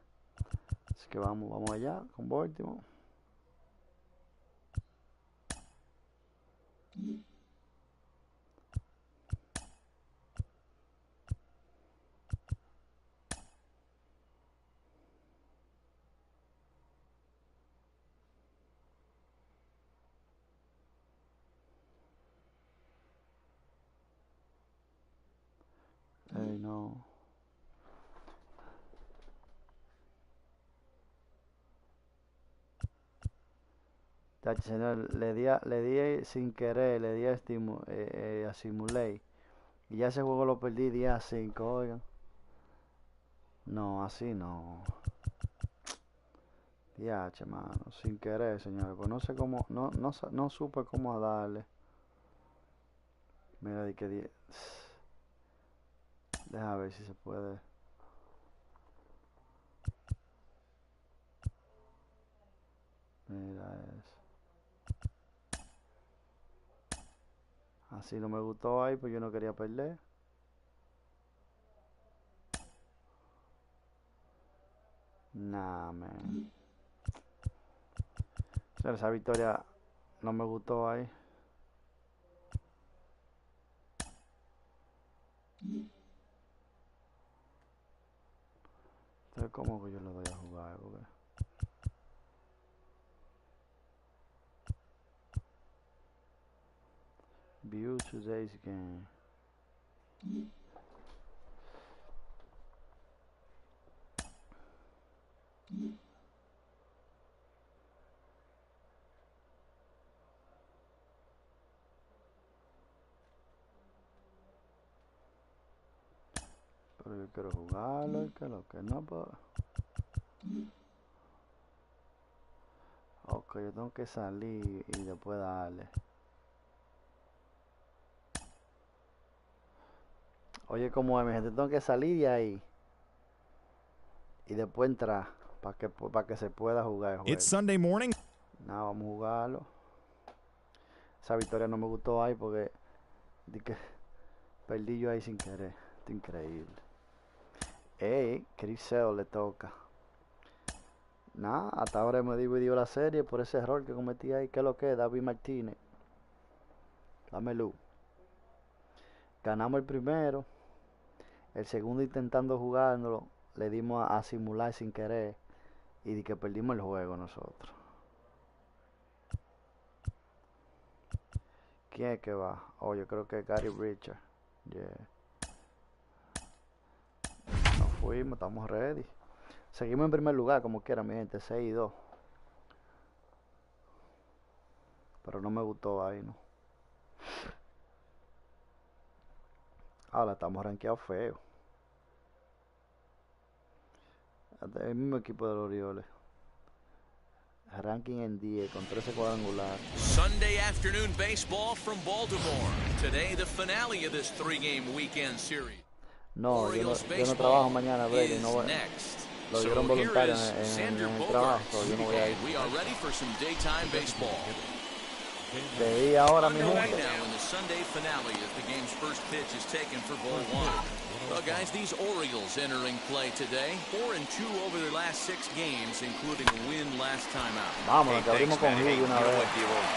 Así que vamos allá con Baltimore. Ey, no. Señor, le di sin querer, le di a Simulate. Y ya ese juego lo perdí 10-5, oigan. No, así no. Diache, mano, sin querer, señores. Pues no sé cómo, no supe cómo darle. Mira, di que 10. Deja ver si se puede. Mira eso. Así no me gustó ahí, pues yo no quería perder. Nah, man. Esa victoria no me gustó ahí. Entonces, ¿cómo que yo lo voy a jugar? Porque view today's game. Pero yo quiero jugarlo, que lo que no puedo. Ok, yo tengo que salir y después darle. Oye, como es, mi gente, tengo que salir de ahí y después entrar para que se pueda jugar el juego. It's Sunday morning. No, vamos a jugarlo. Esa victoria no me gustó ahí porque perdí yo ahí sin querer. Esto es increíble. Ey, Criseo le toca. Nah, hasta ahora hemos dividido la serie por ese error que cometí ahí. ¿Qué es lo que es? David Martínez. Dámelo. Ganamos el primero. El segundo intentando jugándolo, le dimos a simular sin querer. Y que perdimos el juego nosotros. ¿Quién es que va? Oh, yo creo que es Gary Richard. Yeah. Nos fuimos, estamos ready. Seguimos en primer lugar, como quiera, mi gente, 6-2. Pero no me gustó ahí, ¿no? Ahora estamos rankeados feo. El mismo equipo de los Orioles. Ranking en 10 con 13 cuadrangulares. Sunday afternoon baseball from Baltimore. Today the finale of this 3-game weekend series. No, yo no trabajo mañana, Brady. No voy. Lo dieron voluntario en el trabajo, so yo no voy a ir. We are ready for some daytime baseball. De día ahora mismo. Right now in the Sunday finale as the game's first pitch is taken for ball 1. Well, guys, these Orioles entering play today. 4-2 over their last 6 games, including a win last time out. Vamos, que abrimos con Gigi una vez.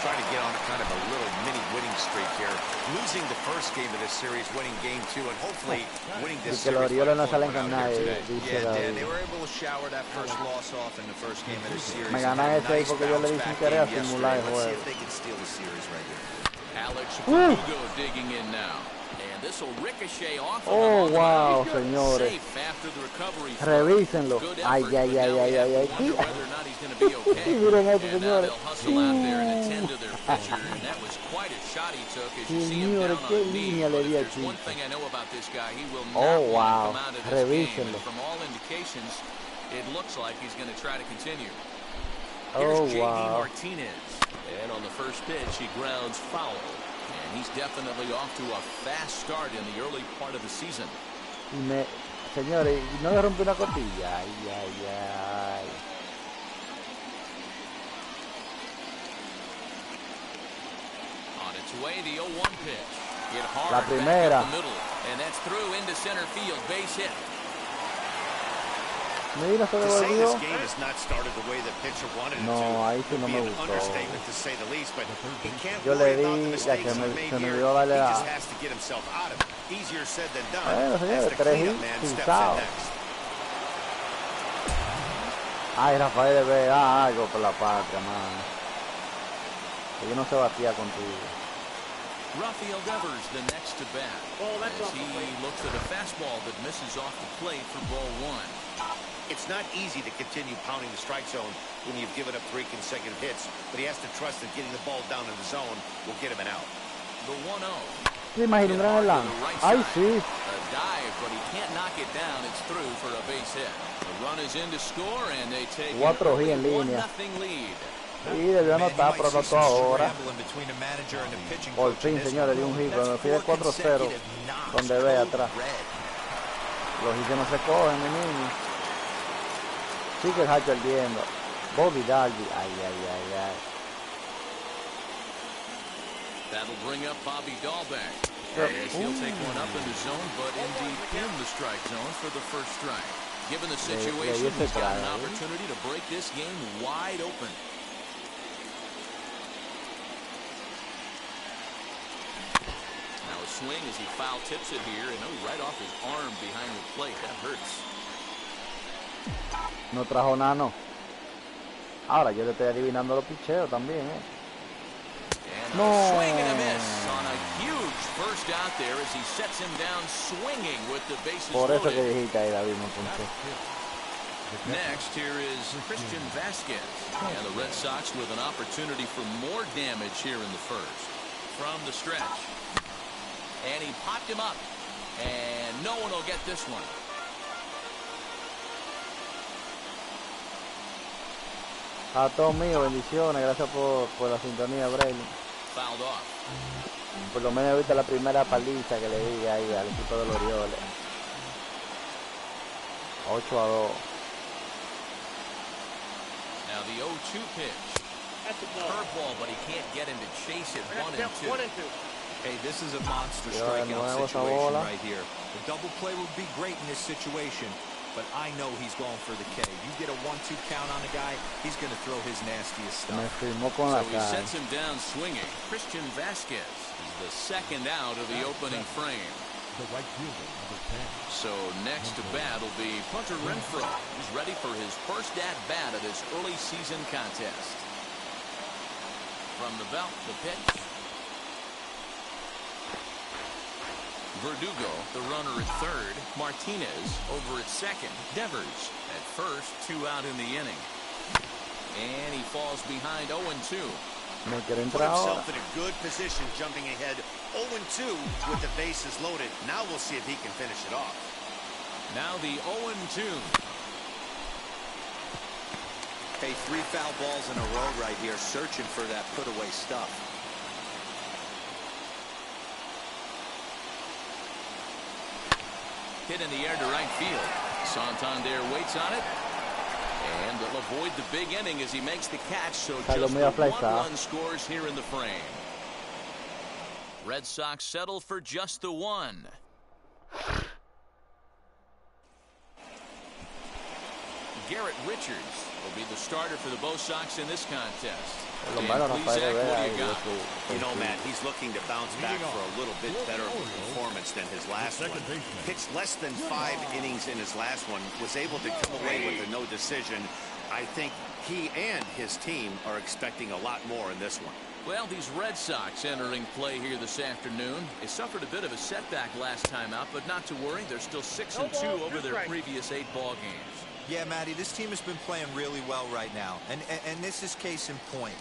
Trying to get on kind of a little mini winning streak here. Losing the first game of this series, winning game 2, and hopefully winning this series. Y que los Orioles no salen con nadie. Yeah, they were able to shower that first loss off in the first game of this series. Me ganan ese porque yo le di sin querer a simular el juego. Let's see if they can steal the series right here. Alex Verdugo digging in now. And this will ricochet off. Oh, wow, señores. Revísenlo. Ay, ay, ay, ay, ay, ay. Miren esto, señores. Señores, qué línea le di a Chico. Oh, wow. Revísenlo. Oh, wow. And on the first pitch, he grounds foul. And he's definitely off to a fast start in the early part of the season. Señores, no le rompe una costilla. Ay, ay, ay. On its way, the 0-1 pitch. Hit hard La primera. back up the middle. And that's through into center field. Base hit. Mira, se devolvió. No, ahí sí no me gustó. Yo le di ya que se me dio darle la... Bueno, señores, 3 hits pisados. Ay, Rafael Devers, algo por la patria, man. Que yo no se batía contigo. Rafael Devers, the next to bat. As he looks at a fastball that misses off the plate for ball 1. It's not easy to continue pounding the strike zone when you've given up 3 consecutive hits, but he has to trust that getting the ball down in the zone will get him an out. The 1-0. ¿Te imaginas un gran elan? Ay, sí. A dive, but he can't knock it down. It's through for a base hit. The run is in to score, and they take a 1-0 lead. Sí, debió anotar, pero no todo ahora. Por fin, señores, dio un hit, pero me fui de 4-0, donde ve atrás. Los hits no se cogen, mi niño. Sigue el hacha perdiendo. Bobby Darby. Ay, ay, ay, ay. That'll bring up Bobby Dahlbeck. As he'll take one up in the zone, but indeed in the strike zone for the first strike. Given the situation, he's got an opportunity to break this game wide open. Now a swing as he foul tips it here, and right off his arm behind the plate. That hurts. No trajo nano. Ahora yo le estoy adivinando los picheos también, No. Swing and a miss on a huge first out there as he sets him down swinging with the bases Por eso loaded. que dijiste ahí, David, no punché. Next, here is Christian Vasquez. And the Red Sox with an opportunity for more damage here in the first. From the stretch. And he popped him up. And no one will get this one. A todos míos, bendiciones, gracias por la sintonía, Brady. Fouled off. Por lo menos ahorita la primera paliza que le di ahí al equipo de los Orioles. 8-2. Now the 0-2 pitch. Curveball, but he can't get him to chase it. 1-2. Hey, this is a monster strikeout situation right here. The double play would be great in this situation, but I know he's going for the K. You get a 1-2 count on a guy, he's going to throw his nastiest stuff. So he sets him down swinging. Christian Vasquez is the second out of the opening frame. So next to bat will be punter Renfroe. He's ready for his first at-bat of this early season contest. From the belt, the pitch. Verdugo, the runner at third. Martinez over at second. Devers at first, 2 out in the inning. And he falls behind 0-2. Put himself in a good position, jumping ahead 0-2 with the bases loaded. Now we'll see if he can finish it off. Now the 0-2. Hey, 3 foul balls in a row right here, searching for that put-away stuff. Hit in the air to right field. Santander waits on it. And they'll avoid the big inning as he makes the catch, so just the 1 run scores here in the frame. Red Sox settle for just the 1. Garrett Richards will be the starter for the Bo Sox in this contest. You know, Matt, he's looking to bounce back for a little bit better performance than his last one. Pitched less than 5 innings in his last one, was able to come away with a no decision. I think he and his team are expecting a lot more in this one. Well, these Red Sox entering play here this afternoon. They suffered a bit of a setback last time out, but not to worry. They're still 6-2 over their previous 8 ball games. Yeah, Matty, this team has been playing really well right now, and this is case in point.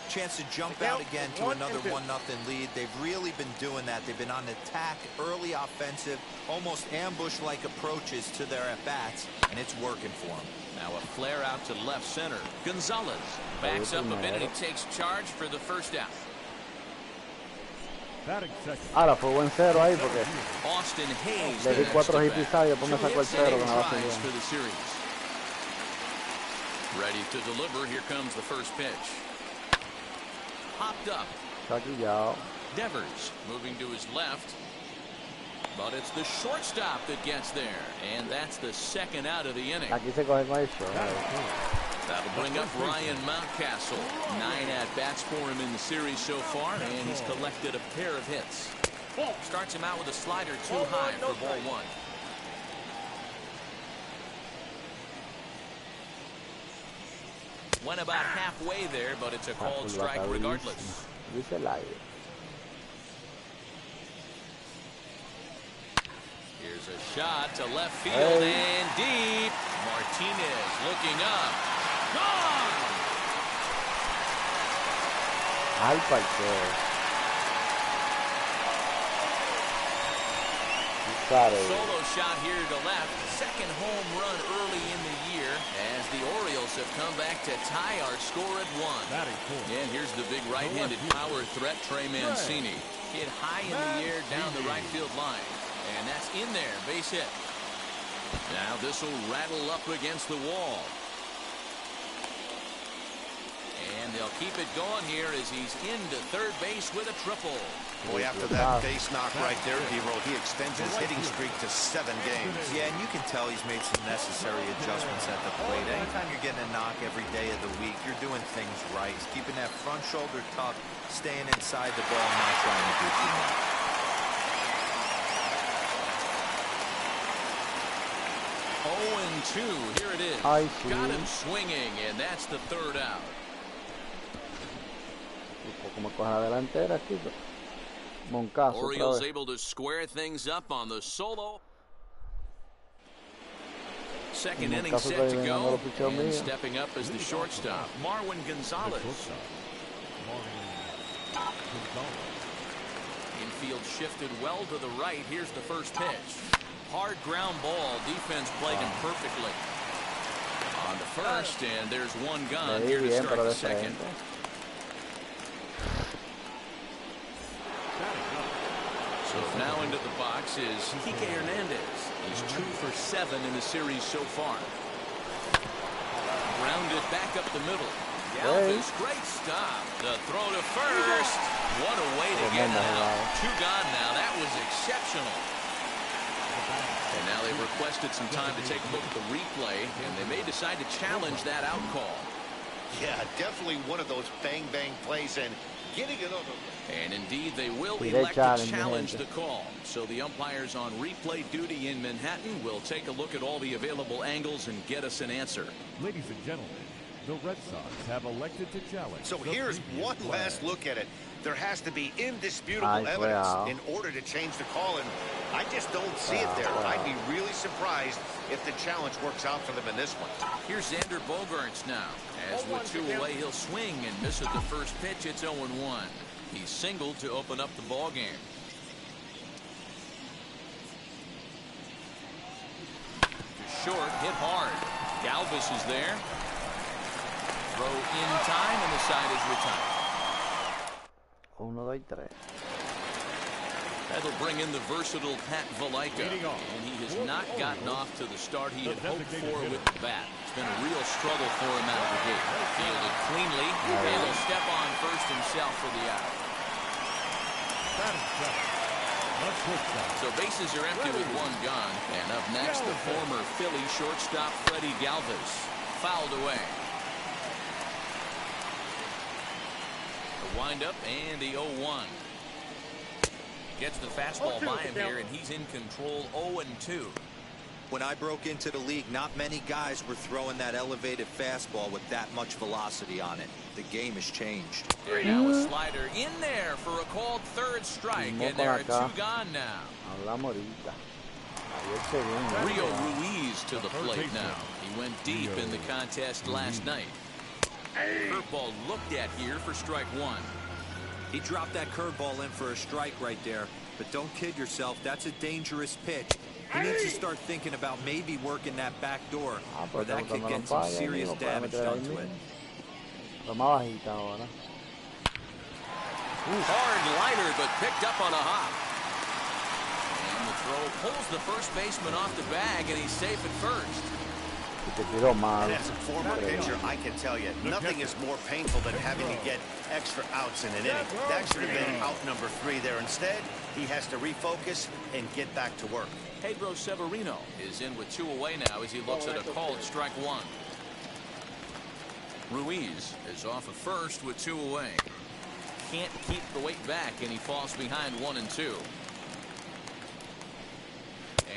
Chance to jump out again to another 1-0 lead. They've really been doing that. They've been on attack, early offensive, almost ambush-like approaches to their at-bats, and it's working for them. Now a flare out to left center. Gonzalez backs up a bit and he takes charge for the first out. Ahora fue buen cero ahí porque Austin Hayes le di 4 hits y después me sacó el cero que me va a seguir. For the series. Ready to deliver. Here comes the first pitch. Popped up. Devers moving to his left. But it's the shortstop that gets there. And that's the 2nd out of the inning. Aquí se coge con eso. That'll bring up Ryan Mountcastle. 9 at-bats for him in the series so far, and he's collected a pair of hits. Starts him out with a slider too high for ball 1. Went about halfway there, but it's a called strike regardless. Here's a shot to left field and deep. Martinez looking up. Gone! Al parqueo. Solo shot here to left. 2nd home run early in the year as the Orioles have come back to tie our score at 1. And here's the big right-handed power threat, Trey Mancini. Hit high in the air down the right field line. And that's in there, base hit. Now this will rattle up against the wall. And they'll keep it going here as he's into third base with a triple. Boy, after that base knock right there, D-Roll, he extends his hitting streak to 7 games. Yeah, and you can tell he's made some necessary adjustments at the plate. Anytime you're getting a knock every day of the week, you're doing things right. He's keeping that front shoulder tucked, staying inside the ball, not trying to do too much. 0-2, here it is. Got him swinging, and that's the 3rd out. Orioles able to square things up on the solo. 2nd inning set to go, and stepping up as the shortstop, Marwin Gonzalez. Infield shifted well to the right. Here's the first pitch. Hard ground ball. Defense played him perfectly. On the first, and there's 1 gone here to start the 2nd. So now into the box is Kiki Hernandez. He's 2 for 7 in the series so far. Grounded back up the middle. Galvis, great stop. The throw to first. What a way to get it out. 2 gone now. That was exceptional. And now they've requested some time to take a look at the replay, and they may decide to challenge that out call. Yeah, definitely one of those bang-bang plays, and getting it over. And indeed, they will elect to challenge the call. So the umpires on replay duty in Manhattan will take a look at all the available angles and get us an answer. Ladies and gentlemen, The Red Sox have elected to challenge. So here's one last look at it. There has to be indisputable evidence in order to change the call, and I just don't see it there. I'd be really surprised if the challenge works out for them in this one. Here's Xander Bogaerts now. As with 2 away, he'll swing and miss at the first pitch. It's 0-1. He singled to open up the ball game. Short, hit hard. Galvis is there. Throw in time, and the side is retired. 1, 2, 3. That'll bring in the versatile Pat Valaika. And he has not gotten off to the start he had hoped for with the bat. It's been a real struggle for him out of the gate. Fielded cleanly, and he'll step on first himself for the out. So bases are empty with 1 gone. And up next, the former Philly shortstop Freddie Galvis. Fouled away. The windup and the 0-1. Gets the fastball by him here, and he's in control. 0-2. When I broke into the league, not many guys were throwing that elevated fastball with that much velocity on it. The game has changed. There now a slider in there for a called 3rd strike, and there are 2 gone now. Rio Ruiz to the plate now. He went deep in the contest last night. Curveball looked at here for strike 1. He dropped that curveball in for a strike right there, but don't kid yourself, that's a dangerous pitch. He needs to start thinking about maybe working that back door, or that could get some serious damage done to it. Hard liner, but picked up on a hop. And the throw pulls the first baseman off the bag, and he's safe at first. And as a former pitcher, I can tell you, nothing is more painful than having to get extra outs in an inning. That should have been out number 3 there. Instead, he has to refocus and get back to work. Pedro Severino is in with 2 away now as he looks at a called strike 1. Ruiz is off of first with 2 away. Can't keep the weight back, and he falls behind 1-2.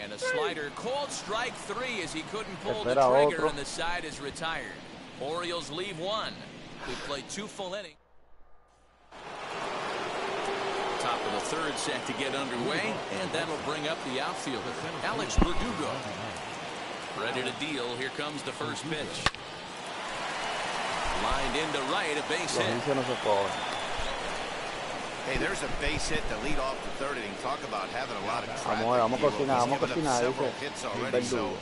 And a slider called strike 3 as he couldn't pull the trigger, and the side is retired. Orioles leave 1. We play 2 full innings. Top of the 3rd set to get underway, and that'll bring up the outfielder, Alex Verdugo. Ready to deal. Here comes the first pitch. Lined into right, a base hit. Hey, there's a base hit to lead off the 3rd inning. Talk about having a lot of traffic. Vamos a cocinar, several hits already, so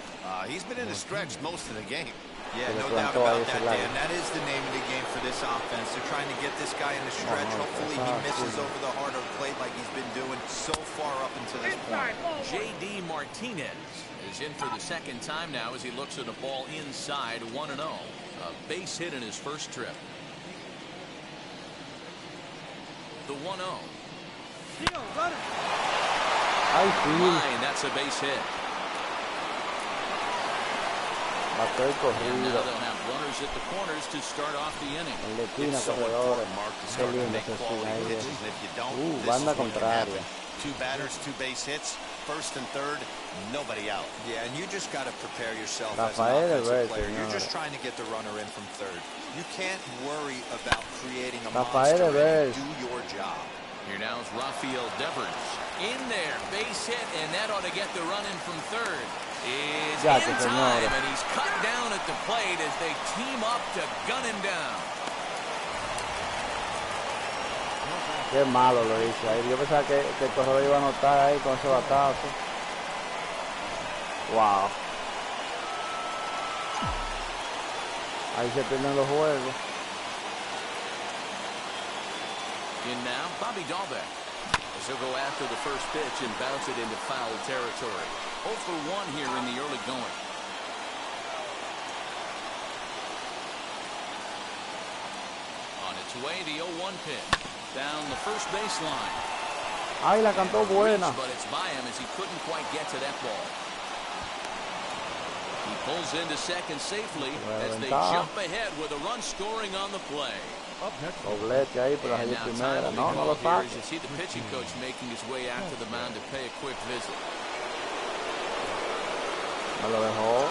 he's been in the stretch most of the game. Yeah, no doubt about that, Dan. That is the name of the game for this offense. They're trying to get this guy in the stretch. Hopefully he misses over the heart of the plate like he's been doing so far up until this point. J.D. Martinez is in for the 2nd time now as he looks at a ball inside. 1-0. A base hit in his first trip. The 1-0. Line, that's a base hit. And now they'll have runners at the corners to start off the inning. It's so important, Mark, to start to make quality pitches. And if you don't, this is going to happen. 2 batters, 2 base hits, 1st and 3rd, nobody out. Yeah, and you just got to prepare yourself as an offensive player. You're just trying to get the runner in from 3rd. You can't worry about creating a monster and do your job. Here now is Rafael Devers. In there, base hit, and that ought to get the run in from 3rd. Is in time, and he's cut down at the plate as they team up to gun him down. Qué malo lo hice ahí. Yo pensaba que el corredor iba a anotar ahí con ese batazo. Wow. Ahí se pierden los juegos. In now, Bobby Dahlbeck. He'll go after the first pitch and bounce it into foul territory. 0 for 1 here in the early going. On its way, the 0-1 pitch. Down the first baseline. Ay, la cantó buena. But it's by him as he couldn't quite get to that ball. He pulls into second safely as they jump ahead with a run scoring on the play. Doblete ahí, pero ahí primera. No, no lo saca. You see the pitching coach making his way out to the mound to pay a quick visit. Me lo dejó.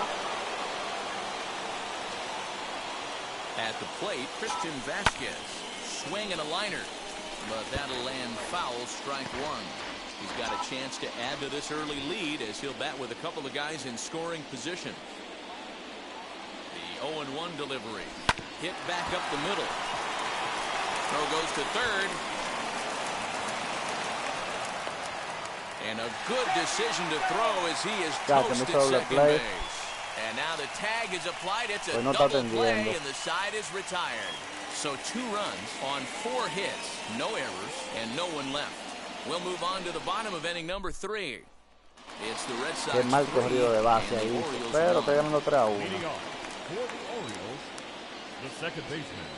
At the plate, Christian Vasquez. Swing and a liner. But that'll land foul, strike one. He's got a chance to add to this early lead as he'll bat with a couple of guys in scoring position. The 0-1 delivery. Hit back up the middle. Throw goes to third. And a good decision to throw as he is toasted second base. And now the tag is applied. It's a double play, and the side is retired. So 2 runs on 4 hits, no errors, and no one left. We'll move on to the bottom of inning number 3. It's the Red Sox 3 and the Orioles 1. Leading off for the Orioles, the second baseman.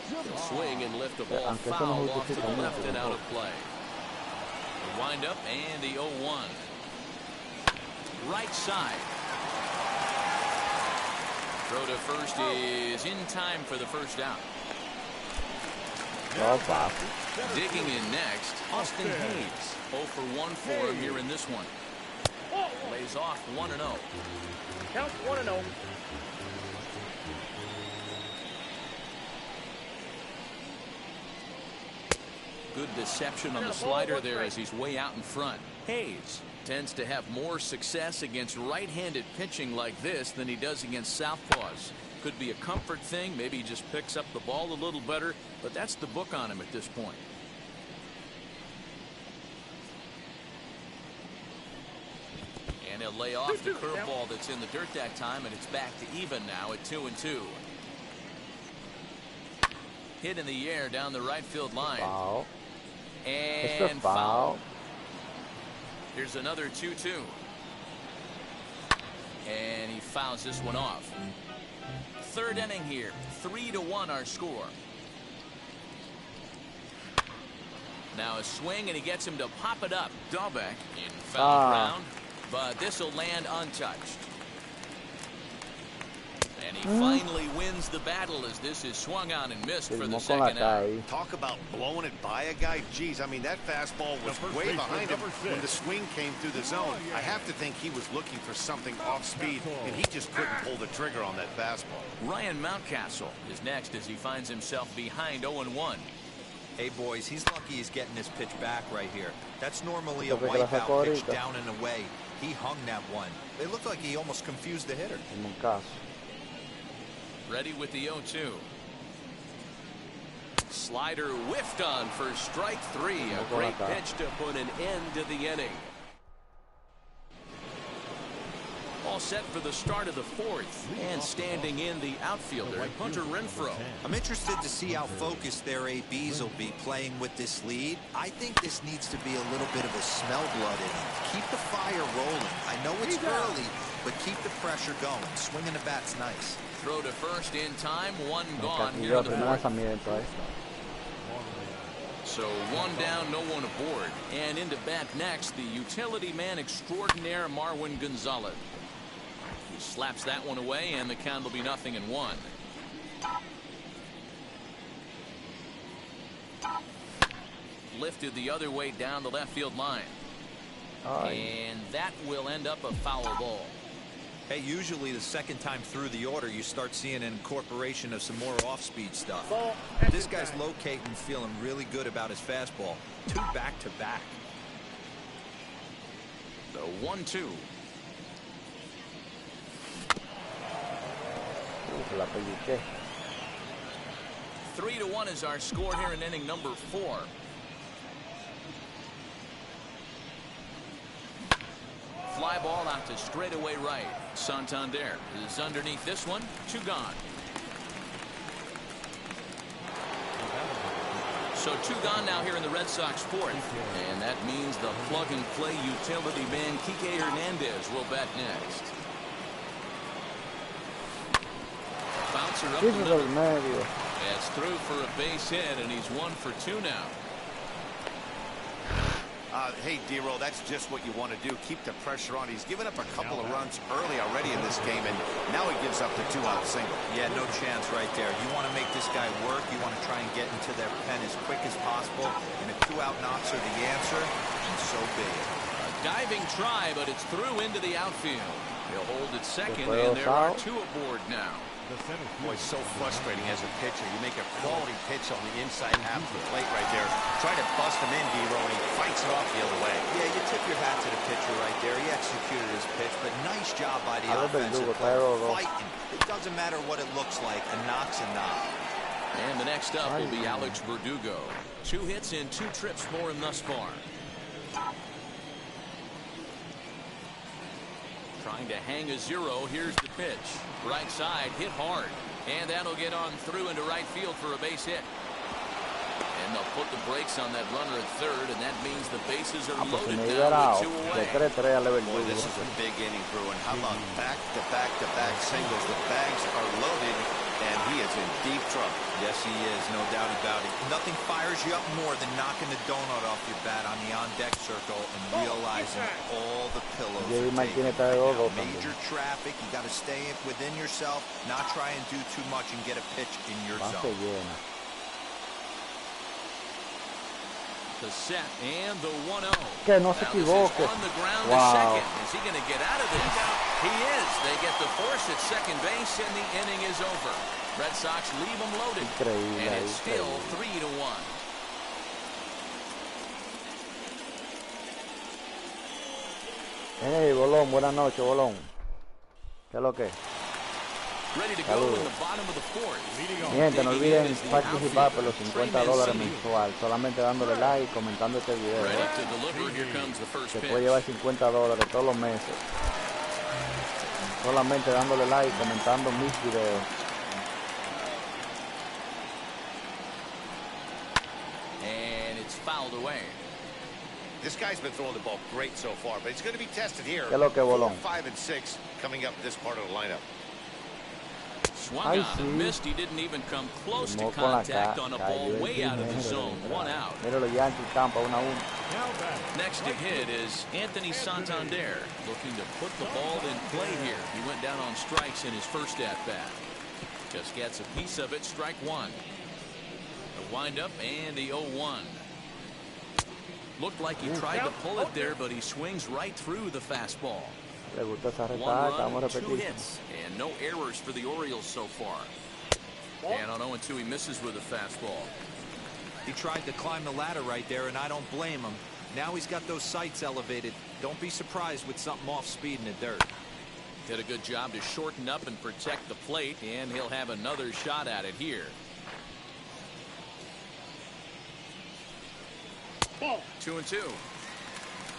He'll swing and lift the ball foul off to the left and out of play. The windup and the 0-1. Right side. Throw to first is in time for the first out. Digging in next, Austin Hayes. 0 for 1 for him here in this one. Lays off 1-0. Count 1-0. Good deception on the slider there as he's way out in front. Hayes tends to have more success against right-handed pitching like this than he does against southpaws. Could be a comfort thing. Maybe he just picks up the ball a little better, but that's the book on him at this point. And he'll lay off the curveball that's in the dirt that time, and it's back to even now at 2-2. Hit in the air down the right field line. Foul. And foul. Here's another 2-2. And he fouls this one off. Third inning here. 3-1 our score. Now a swing, and he gets him to pop it up. Dahlbeck in foul ground, but this will land untouched. And he finally wins the battle as this is swung on and missed for the second out. Talk about blowing it by a guy. Geez, I mean, that fastball was way behind him when the swing came through the zone. I have to think he was looking for something off speed, and he just couldn't pull the trigger on that fastball. Ryan Mountcastle is next as he finds himself behind 0-1. Hey, boys, he's lucky he's getting this pitch back right here. That's normally a wipeout pitch down and away. He hung that one. It looked like he almost confused the hitter. Ready with the 0-2. Slider whiffed on for strike 3. A great pitch to put an end to the inning. All set for the start of the 4th. And standing in the outfielder, Hunter Renfroe. I'm interested to see how focused their ABs will be playing with this lead. I think this needs to be a little bit of a smell blood inning. Keep the fire rolling. I know it's early, but keep the pressure going. Swinging the bat's nice. Throw to first in time, 1 gone here in the 4th. So 1 down, no one aboard. And into bat next, the utility man extraordinaire, Marwin Gonzalez. He slaps that one away, and the count will be 0-1. Lifted the other way down the left field line. And that will end up a foul ball. Hey, usually the second time through the order, you start seeing an incorporation of some more off-speed stuff. This guy's locating, feeling really good about his fastball. 2 back-to-back. The 1-2. 3-1 is our score here in inning number 4. Fly ball out to straightaway right. Santander is underneath this one. 2 gone. So 2 gone now here in the Red Sox 4th. And that means the plug-and-play utility man Kiki Hernandez will bat next. Bouncer up the middle. It's through for a base hit, and he's 1 for 2 now. Hey, D-Roll, that's just what you want to do. Keep the pressure on. He's given up a couple of runs early already in this game, and now he gives up the 2-out single. Yeah, no chance right there. You want to make this guy work. You want to try and get into their pen as quick as possible, and a 2-out knocks are the answer, and so be it. A diving try, but it's through into the outfield. He'll hold it second, and there are 2 aboard now. Boy, so frustrating as a pitcher. You make a quality pitch on the inside half of the plate right there. Try to bust him in, D-Row, and he fights it off the other way. Yeah, you tip your hat to the pitcher right there. He executed his pitch, but nice job by the offensive player. Fighting. It doesn't matter what it looks like. A knock's a knock. And the next up will be Alex Verdugo. 2 hits and 2 trips for him thus far. Trying to hang a 0. Here's the pitch. Right side, hit hard. And that'll get on through into right field for a base hit. And they'll put the brakes on that runner at third, and that means the bases are loaded now with 2 away. Boy, this is a big inning, Bruin. How about back-to-back-to-back singles? The bags are loaded, and he is in deep trouble. Yes, he is, no doubt about it. Nothing fires you up more than knocking the donut off your bat on the on-deck circle and realizing all the pillows are taken. Major traffic, you got to stay within yourself, not try and do too much and get a pitch in your zone. The set and the 1-0. Que no se equivoque. On the ground to second. Is he going to get out of this? He is. They get the force at second base, and the inning is over. Red Sox leave them loaded. And it's still 3-1. Hey, Bolón, buenas noches, Bolón. ¿Qué es lo que? Ready to go in the bottom of the 4th. Mi gente, no olviden participar por los $50 mensual, solamente dándole like y comentando este video. Se puede llevar $50 todos los meses. Solamente dándole like y comentando mis videos. And it's fouled away. This guy's been throwing the ball great so far, but he's going to be tested here. ¿Qué es lo que, Bolón? 5 and 6 coming up this part of the lineup. Swung on and missed. He didn't even come close to contact on a ball way out of the zone. 1 out. Next to hit is Anthony Santander, looking to put the ball in play here. He went down on strikes in his first at-bat. Just gets a piece of it, strike 1. A wind-up and the 0-1. Looked like he tried to pull it there, but he swings right through the fastball. 1 run, 2 hits, and no errors for the Orioles so far. And on 0-2, he misses with a fastball. He tried to climb the ladder right there, and I don't blame him. Now he's got those sights elevated. Don't be surprised with something off speed in the dirt. Did a good job to shorten up and protect the plate, and he'll have another shot at it here. 2-2.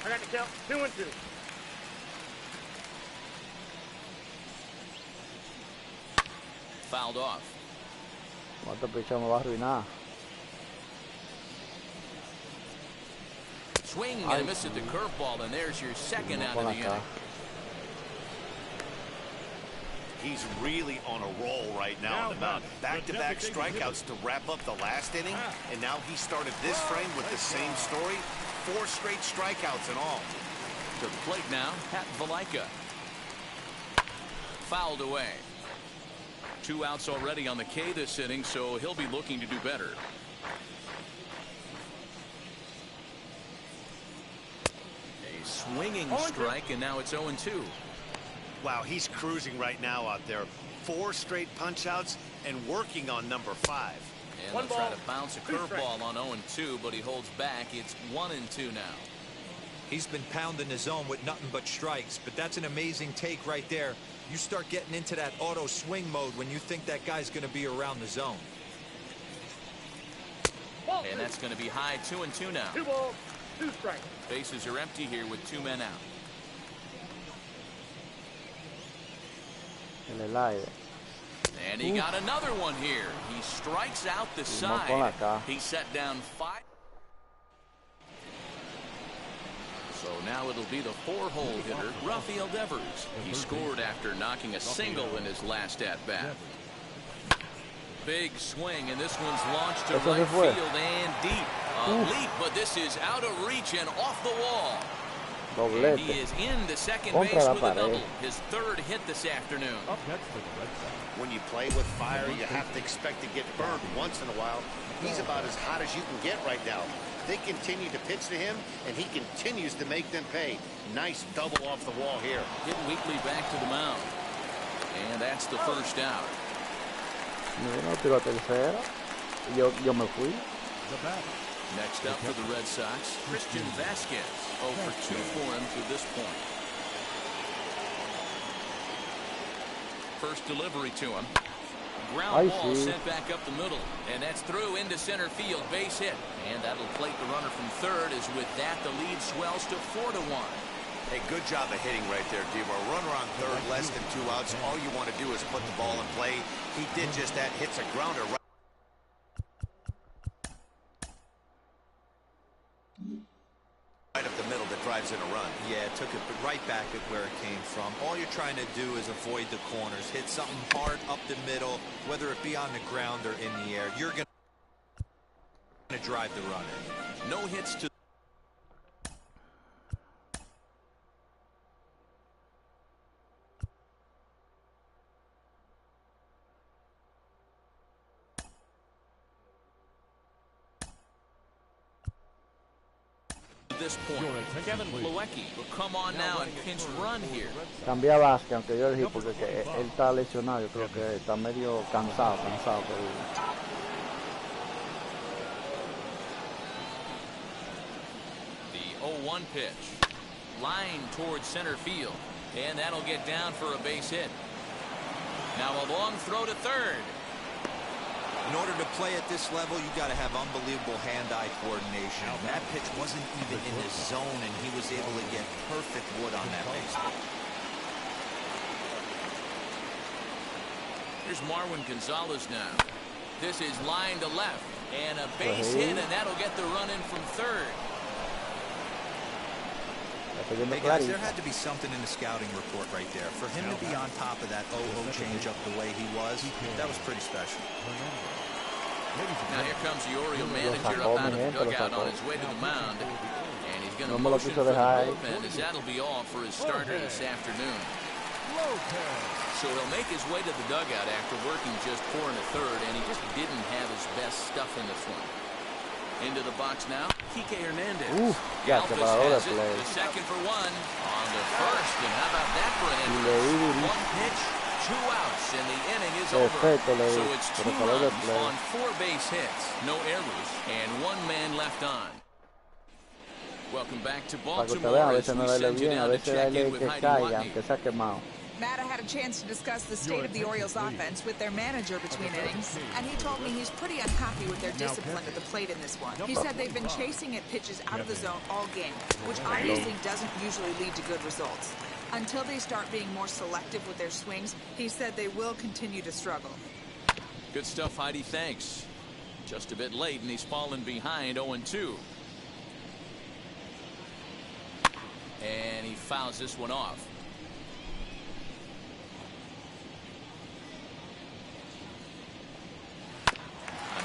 I got the count. 2-2. Fouled off. Swing and a miss at the curveball, and there's your second out of the inning. He's really on a roll right now on the mound. Back-to-back strikeouts to wrap up the last inning, and now he started this frame with the same story. 4 straight strikeouts in all. To the plate now, Pat Valaika. Fouled away. 2 outs already on the K this inning, so he'll be looking to do better. A swinging strike, and now it's 0-2. Wow, he's cruising right now out there. 4 straight punch-outs and working on number 5. And they'll try to bounce a curveball on 0-2, but he holds back. It's 1-2 now. He's been pounding the zone with nothing but strikes, but that's an amazing take right there. You start getting into that auto swing mode when you think that guy's going to be around the zone. And that's going to be high. 2-2 now. 2 balls, 2 strikes. Bases are empty here with 2 men out. And he got another one here. He strikes out the side. He set down 5. So now it'll be the 4-hole hitter, Rafael Devers. He scored after knocking a single in his last at-bat. Big swing, and this one's launched to right field and deep. A leap, but this is out of reach and off the wall. And he is into second base with a double. His 3rd hit this afternoon. When you play with fire, you have to expect to get burned once in a while. He's about as hot as you can get right now. They continue to pitch to him, and he continues to make them pay. Nice double off the wall here. Hit Weekly back to the mound. And that's the 1st out. No tiró a tercera. Y yo me fui. Next up for the Red Sox, Christian Vasquez. 0 for 2 for him to this point. First delivery to him. Ground ball sent back up the middle, and that's through into center field, base hit, and that'll plate the runner from third. As with that, the lead swells to 4-1. Hey, good job of hitting right there, Devo. Runner on third, less than 2 outs. All you want to do is put the ball in play. He did just that. Hits a grounder right up the middle that drives in a run. Yeah, it took it right back at where it came from. All you're trying to do is avoid the corners. Hit something hard up the middle, whether it be on the ground or in the air. You're going to drive the run in. No hits to this point. Kevin Plawecki will come on now and pinch run here. Cambia Vázquez, aunque yo elegí porque él está lesionado. Yo creo que está medio cansado. The 0-1 pitch. Line towards center field. And that'll get down for a base hit. Now a long throw to third. In order to play at this level, you got to have unbelievable hand-eye coordination. That pitch wasn't even in his zone, and he was able to get perfect wood on that baseball. Here's Marwin Gonzalez now. This is line to left, and a base hit, and that'll get the run in from third. Hey guys, there had to be something in the scouting report right there. For him to be on top of that 0-0 changeup the way he was, that was pretty special. Now here comes the Oriole manager up out of the dugout on his way to the mound. And he's going to motion for the bullpen, as that'll be all for his starter this afternoon. So he'll make his way to the dugout after working just 4 1/3, and he just didn't have his best stuff in this one. Into the box now, Kiki Hernandez. Alpha has it, the second for 1 on the first, and how about that for Hernandez? 1 pitch, 2 outs, and the inning is over. So it's 2 runs on 4 base hits, no errors, and 1 man left on. Welcome back to Baltimore as we send you down to check in with Heidi Watney. Matt, I had a chance to discuss the state of the Orioles offense with their manager between innings, and he told me he's pretty unhappy with their discipline at the plate in this one. He said they've been chasing at pitches out of the zone all game, which obviously doesn't usually lead to good results. Until they start being more selective with their swings, he said they will continue to struggle. Good stuff, Heidi. Thanks. Just a bit late, and he's fallen behind 0-2. And he fouls this one off.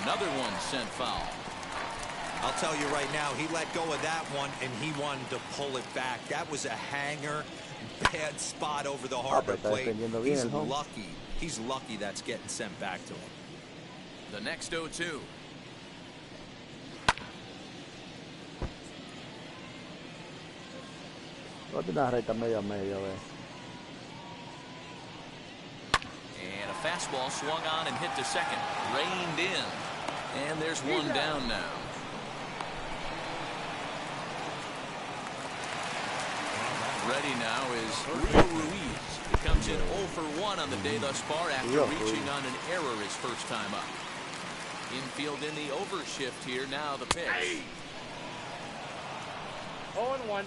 Another one sent foul. I'll tell you right now, he let go of that one, and he wanted to pull it back. That was a hanger, bad spot over the harbor plate. He's lucky. He's lucky that's getting sent back to him. The next 0-2. And a fastball swung on and hit to second. Reined in. And there's 1 down now. Ready now is Rio Ruiz. He comes in 0 for 1 on the day thus far after reaching on an error his first time up. Infield in the overshift here. Now the pitch. 0-1.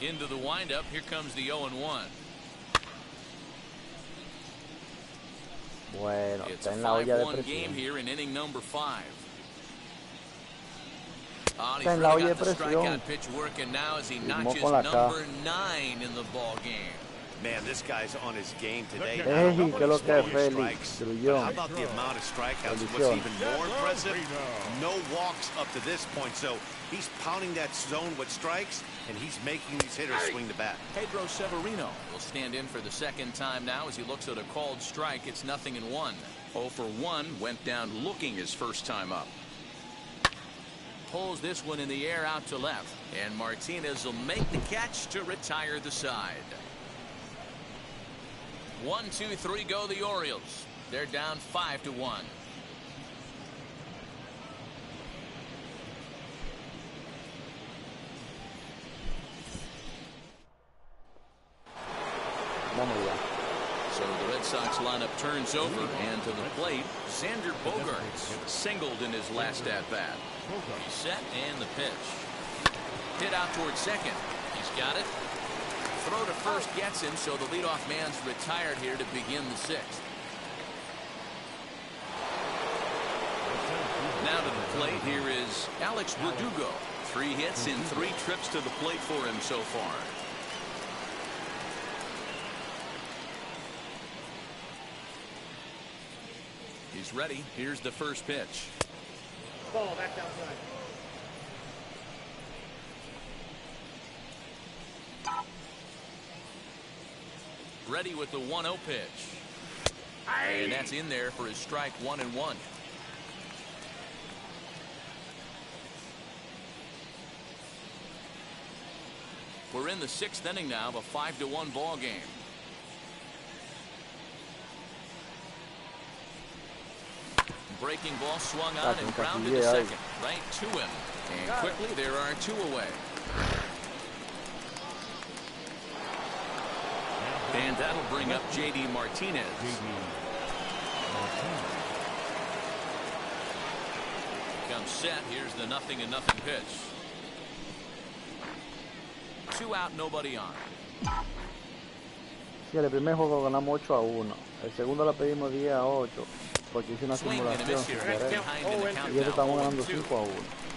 Into the windup. Here comes the 0-1. Bueno, it's a 5-1 game here in inning number 5. He's really got the strikeout pitch working now as he notches number 9 in the ball game. Man, this guy's on his game today. How about the amount of strikeouts? What's even more impressive, no walks up to this point. So he's pounding that zone with strikes, and he's making these hitters swing the bat. Pedro Severino will stand in for the second time now as he looks at a called strike. It's 0-1. 0 for 1 went down looking his first time up. Pulls this one in the air out to left, and Martinez will make the catch to retire the side. 1, 2, 3 go the Orioles. They're down 5-1. So the Red Sox lineup turns over, and to the plate, Xander Bogaerts singled in his last at-bat. He's set, and the pitch. Hit out towards second. He's got it. Throw to first gets him, so the leadoff man's retired here to begin the sixth. Now to the plate, here is Alex Verdugo. 3 hits in 3 trips to the plate for him so far. He's ready. Here's the first pitch. Ball back outside. Ready with the 1-0 pitch. And that's in there for his strike 1-1. We're in the 6th inning now of a 5-1 ball game. Breaking ball swung on and grounded to second. Right to him. And quickly there are 2 away. And that'll bring up J.D. Martinez. Comes set. Here's the 0-0 pitch. 2 out, nobody on. Sí, el primer juego ganamos 8-1. El segundo la pedimos 10-8. Porque hice una simulación sin querer. Y este estamos ganando 5-1.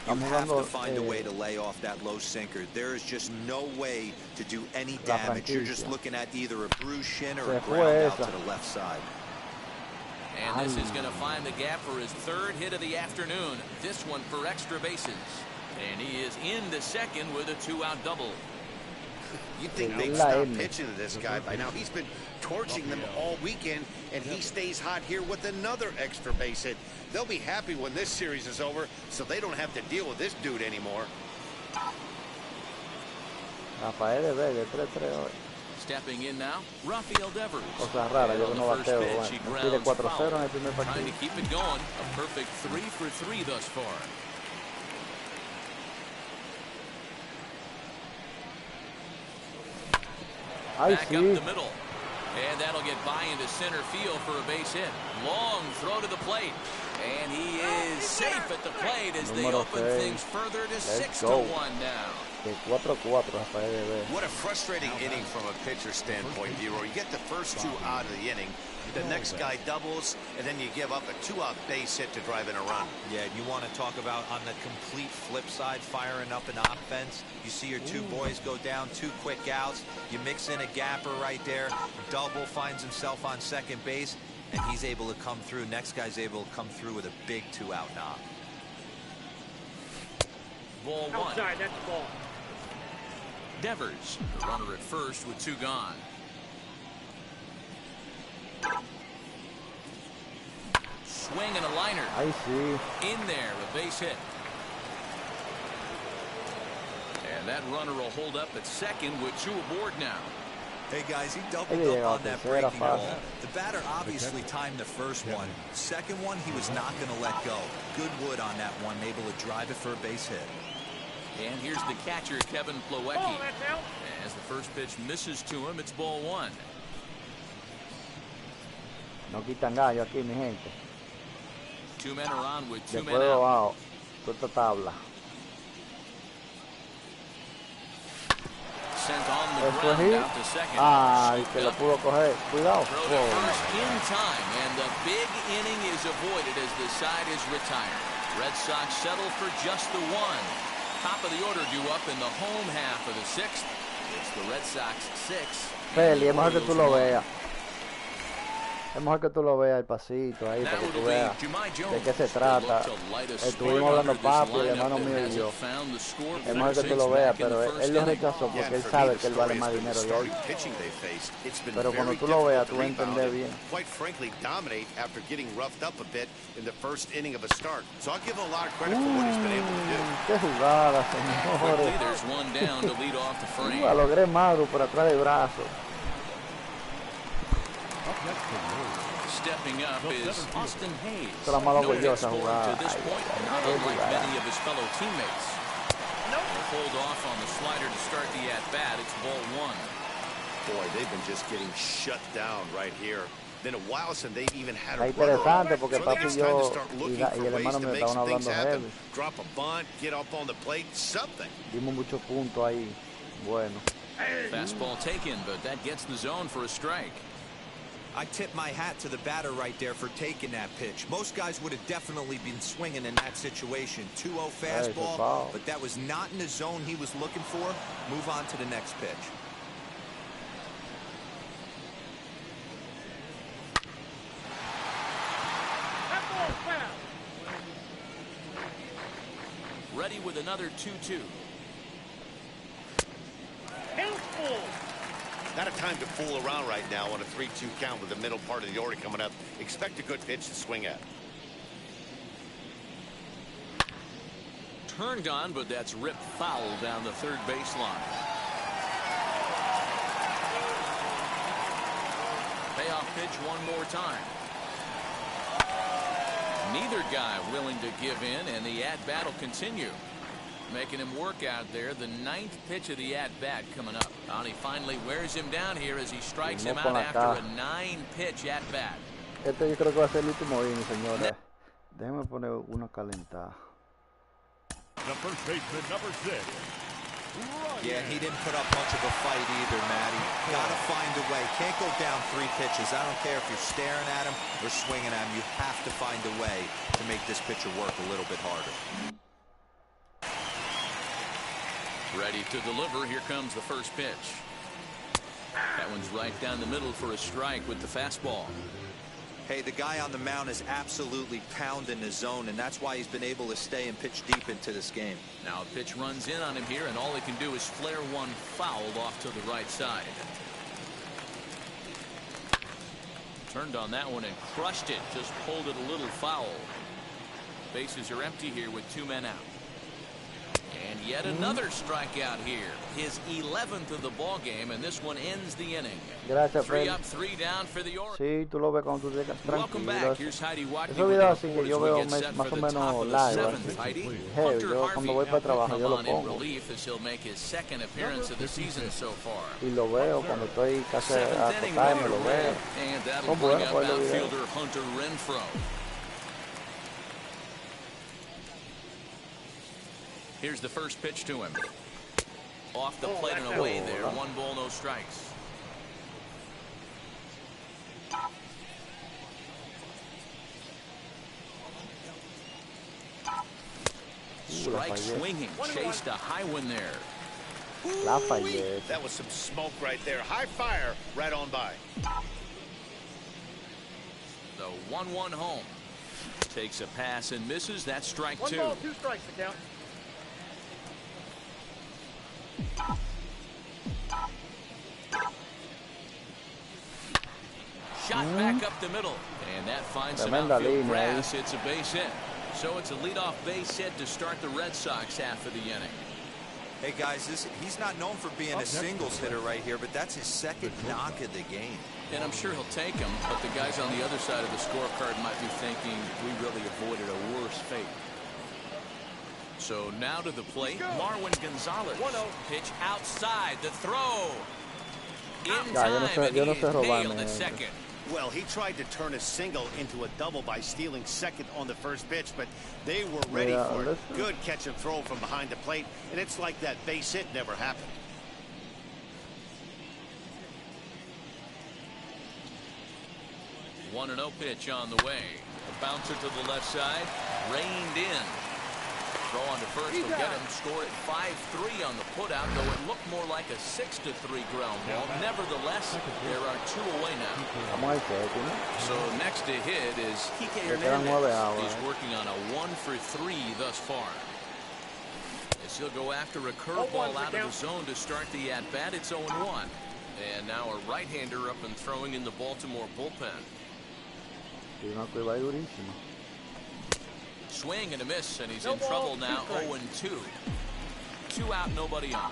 You have to find a way to lay off that low sinker. There is just no way to do any damage. You're just looking at either a bruised shin or a ground out to the left side. And this is going to find the gap for his 3rd hit of the afternoon. This one for extra bases. And he is into second with a 2-out double. You'd think they'd stop pitching to this guy by now. He's been torching them all weekend, and he stays hot here with another extra base hit. They'll be happy when this series is over, so they don't have to deal with this dude anymore. Rafael Devers, 3-3. Stepping in now, Rafael Devers. Cosa rara, yo no bateo. Tiene 4-0 en el primer Trying partido. to keep it going. A perfect 3 for 3 thus far. Back up the middle. And that'll get by into center field for a base hit. Long throw to the plate. And he is safe at the plate as they open things further to 6-1 now. What a frustrating inning from a pitcher standpoint, Vero. You get the first 2 out of the inning. The next guy doubles, and then you give up a 2-out base hit to drive in a run. Yeah, you want to talk about on the complete flip side, firing up an offense. You see your 2 boys go down, 2 quick outs. You mix in a gapper right there. Double finds himself on second base, and he's able to come through. Next guy's able to come through with a big 2-out knock. Ball 1. Outside, that's the ball. Devers, the runner at first with 2 gone. Swing and a liner. I see. In there, a base hit. And that runner will hold up at second with 2 aboard now. Hey guys, he doubled up on that breaking ball. The batter obviously timed the first one. Second one, he was not going to let go. Good wood on that one, able to drive it for a base hit. And here's the catcher, Kevin Plawecki. As the first pitch misses to him, it's ball 1. No quitan gallo aquí, mi gente. 2 men are on with 2 men Después out. abajo, suelta tabla. Sent on the ground out to second. Ay, que lo pudo coger. Cuidado. Throw to first in time, and the big inning is avoided as the side is retired. Red Sox settle for just the 1. Top of the order due up in the home half of the 6th. It's the Red Sox 6. Feli, es mejor que tú lo veas. Es mejor que tú lo veas el pasito ahí para que tú veas de qué se trata. Estuvimos hablando papi, el hermano mío y yo. Es mejor que tú lo veas, pero él lo rechazó porque él sabe que él vale más dinero de ahí. Pero cuando tú lo veas, tú vas a entender bien. Quite frankly, dominate after getting roughed up a bit in the first inning of a start. So I'll give him a lot of credit for what he's been able to do. Qué jugada, señores. There's one down to lead off the frame. La logré Maru por atrás del brazo. Stepping up is Austin Hayes. No hit scored to this point, not unlike many of his fellow teammates. They'll hold off on the slider to start the at-bat. It's ball one. Boy, they've been just getting shut down right here. Been a while since they even had a runner. Porque So I think papi it's y time to yo start y looking el for ways hermano to me make estaban some things hablando happen. heavy. Drop a bunt, get up on the plate, something. Dimos muchos puntos ahí. Bueno. Fastball taken, but that gets the zone for a strike. I tip my hat to the batter right there for taking that pitch. Most guys would have definitely been swinging in that situation. 2-0 fastball, but that was not in the zone he was looking for. Move on to the next pitch. Ready with another 2-2. Not a time to fool around right now on a 3-2 count with the middle part of the order coming up. Expect a good pitch to swing at. Turned on, but that's ripped foul down the third baseline. Payoff pitch one more time. Neither guy willing to give in, and the at-bat will continue. Making him work out there. The 9th pitch of the at-bat coming up. And he finally wears him down here as he strikes him out after a 9-pitch at-bat. Este yo creo que va a ser el último inning, señores. Déjenme poner una calentada. The first baseman, number 6. Yeah, he didn't put up much of a fight either, Matty. Gotta find a way. Can't go down 3 pitches. I don't care if you're staring at him or swinging at him. You have to find a way to make this pitcher work a little bit harder. Ready to deliver. Here comes the first pitch. That one's right down the middle for a strike with the fastball. Hey, the guy on the mound is absolutely pounding the zone, and that's why he's been able to stay and pitch deep into this game. Now a pitch runs in on him here, and all he can do is flare one fouled off to the right side. Turned on that one and crushed it. Just pulled it a little foul. Bases are empty here with 2 men out. And yet another strikeout here. His 11th of the ball game, and this one ends the inning. Gracias, 3 up, 3 down for the Orioles. Sí, tú lo ves cuando tú llegas Welcome tranquilo. back. Here's Heidi Watkins. Esos videos así que yo veo más o menos live. Hey, yo cuando voy para el trabajo yo lo pongo. Y lo veo cuando estoy casi a acostarme, lo veo. Son buenos para los videos. Here's the first pitch to him. Off the plate and away there. 1 ball, no strikes. Strike swinging. Chased a high one there. Lafayette. That was some smoke right there. High fire right on by. The 1-1 home. Takes a pass and misses. That's strike 2. 1 ball, 2 strikes to count. Shot back up the middle, and that finds some outfield grass. It's a base hit. So it's a leadoff base hit to start the Red Sox half of the inning. Hey guys, he's not known for being a singles hitter right here, but that's his 2nd knock of the game. And I'm sure he'll take him, but the guys on the other side of the scorecard might be thinking we really avoided a worse fate. So now to the plate, Marwin Gonzalez. Pitch outside, the throw. In time, and he is nailed at second. Well, he tried to turn a single into a double by stealing second on the first pitch, but they were ready for it. Good catch and throw from behind the plate, and it's like that base hit never happened. One 1-0 pitch on the way. A bouncer to the left side, reined in. Throw on to first will get him. Score at 5-3 on the putout, though it looked more like a 6-3 ground ball. Nevertheless, there are 2 away now. So next to hit is Kiki Hernandez. He's working on a 1-for-3 thus far. As he'll go after a curveball out of the zone to start the at-bat. It's 0-1. And now a right-hander up and throwing in the Baltimore bullpen. Swing and a miss, and he's in trouble now. 0-2. 2 out, nobody on.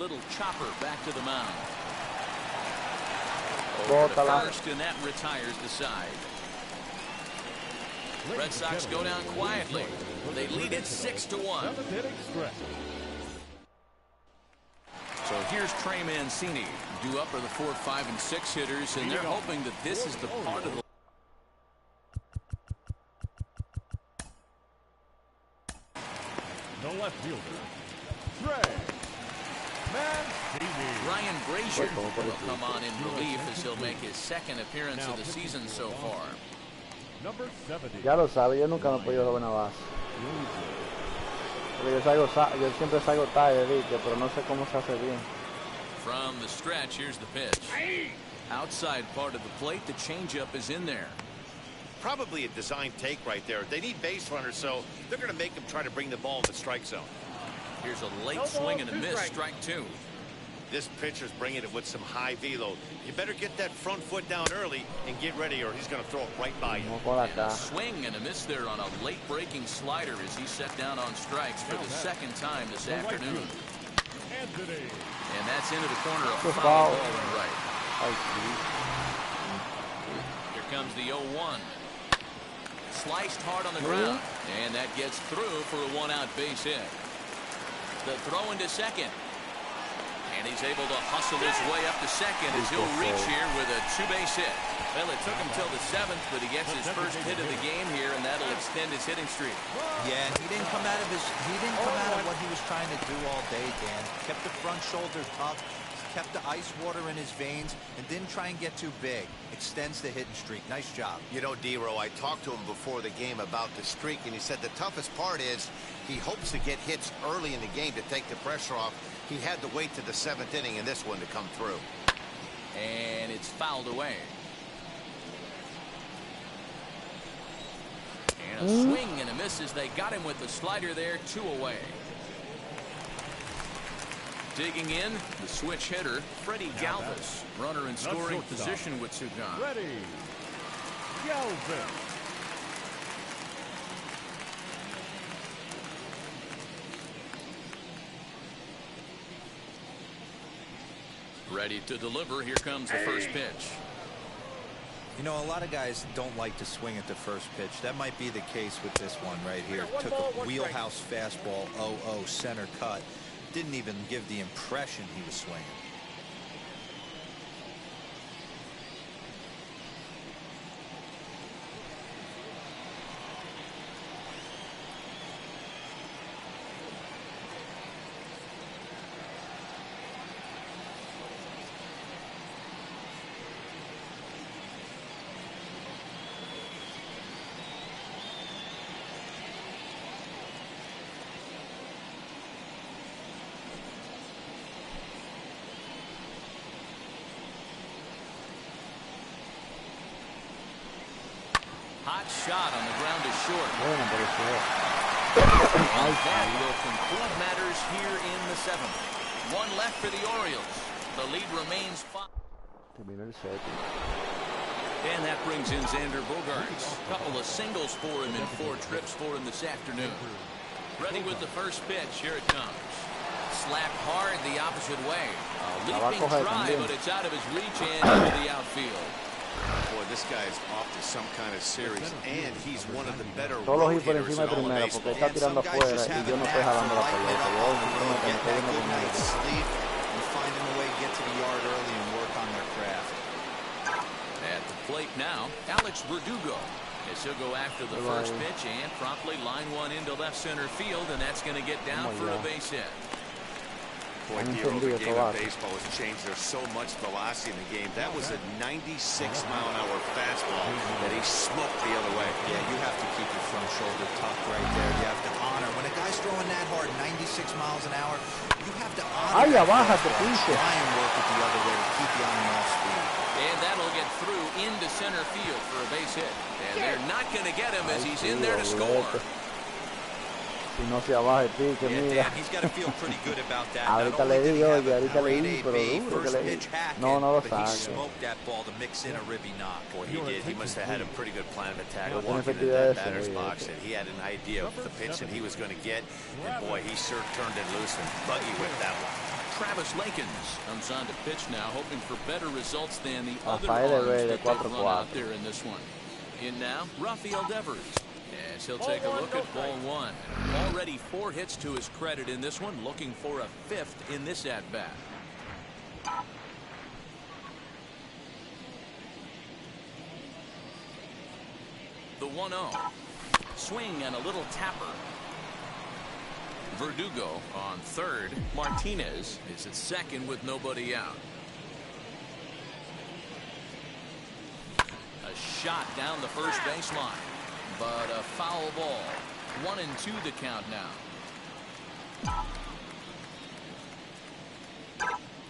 Little chopper back to the mound. Over to first, and that retires the side. Red Sox go down quietly. They lead it 6-1. So here's Trey Mancini. Due up are the 4, 5, and 6 hitters, and they're hoping that this is the part of the left fielder, Trey Mancini. Ryan Brazier will come on in relief as he'll make his second appearance of the season so far. Number 70. Ya lo sabe, yo nunca me he podido robar una base. Porque yo siempre salgo tarde, pero no sé cómo se hace bien. From the stretch, here's the pitch. Outside part of the plate, the changeup is in there. Probably a design take right there. They need base runners, so they're going to make them try to bring the ball in the strike zone. Here's a late swing and a miss, strike 2. This pitcher's bringing it with some high velo. You better get that front foot down early and get ready, or he's going to throw it right by you. And a swing and a miss there on a late breaking slider as he set down on strikes for the second time this afternoon. And that's into the corner of foul ball and right. Here comes the 0-1. Sliced hard on the ground, and that gets through for a 1-out base hit. The throw into second, and he's able to hustle his way up to second as he'll reach here with a 2-base hit. Well, it took him till the 7th, but he gets his first hit of the game here, and that'll extend his hitting streak. Yeah, he didn't come out of what he was trying to do all day, Dan. Kept the front shoulder up, kept the ice water in his veins, and didn't try and get too big. Extends the hitting streak. Nice job. You know, D-Row, I talked to him before the game about the streak, and he said the toughest part is he hopes to get hits early in the game to take the pressure off. He had to wait to the 7th inning in this one to come through. And it's fouled away. And a swing and a miss as they got him with the slider there, 2 away. Digging in, the switch hitter, Freddie Galvis, runner in scoring position with Sugan. Freddie Galvis. Ready to deliver. Here comes the first pitch. You know, a lot of guys don't like to swing at the first pitch. That might be the case with this one right here. Took a wheelhouse fastball, 0-0 center cut. Didn't even give the impression he was swinging. Hot shot on the ground is short. And that will conclude matters here in the 7th. 1 left for the Orioles. The lead remains 5. And that brings in Xander Bogaerts. A couple of singles for him and 4 trips for him this afternoon. Ready with the first pitch. Here it comes. Slapped hard the opposite way. A leaping drive, but it's out of his reach and into the outfield. Boy, this guy is off to some kind of series, and he's one of the better todos los road por hitters encima in de all of primera baseball. porque está tirando afuera y yo no estoy jalando la pelota. Yo And finding a way to get to the yard early and work on their craft. At the plate now, Alex Verdugo. As he'll go after the first pitch and promptly line one into left center field, and that's going to get down for a base hit. Boy, Dero, the game of baseball has changed. There's so much velocity in the game. That was a 96-mile-an-hour fastball that he smoked the other way. Yeah, you have to keep your front shoulder tucked right there. You have to honor. When a guy's throwing that hard, 96 miles an hour, you have to honor. Try and work it the other way to keep you on the off speed. And that'll get through into center field for a base hit. And they're not going to get him as he's in there to score. Si no se abaja el pique, mira. He's got to feel pretty good about that. Ahorita le digo, ahorita le di, pero duro que le di. No, no lo saca. He smoked that ball to mix in a ribby knock. Boy, he did. He must have had a pretty good plan of attack walking into that batter's box, and he had an idea of the pitch that he was going to get. And boy, he sure turned it loose and buggy whipped that one. Travis Lakins comes on to pitch now, hoping for better results than the other Rafael arms Devers, that they've run out there in this one. In now, Rafael Devers. As he'll take a look at ball one. Already 4 hits to his credit in this one, looking for a 5th in this at-bat. The 1-0. Swing and a little tapper. Verdugo on third. Martinez is at second with nobody out. A shot down the first baseline, but a foul ball. 1-2 the count now.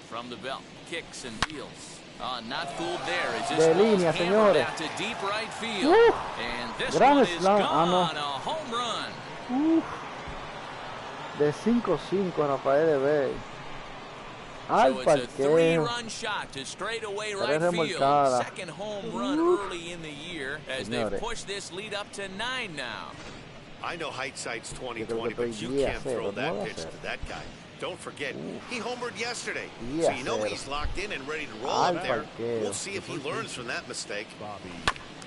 From the belt, kicks and deals. Not fooled there. Is this ball's hammered out to deep right field? And this one is gone. A home run. De 5-5 Rafael Devers. So it's a 3-run shot to straightaway right field. Second home run early in the year as they push this lead up to 9 now. I know hindsight's 20/20, but you can't throw that pitch to that guy. Don't forget, he homered yesterday, so you know he's locked in and ready to roll up there. We'll see if he learns from that mistake.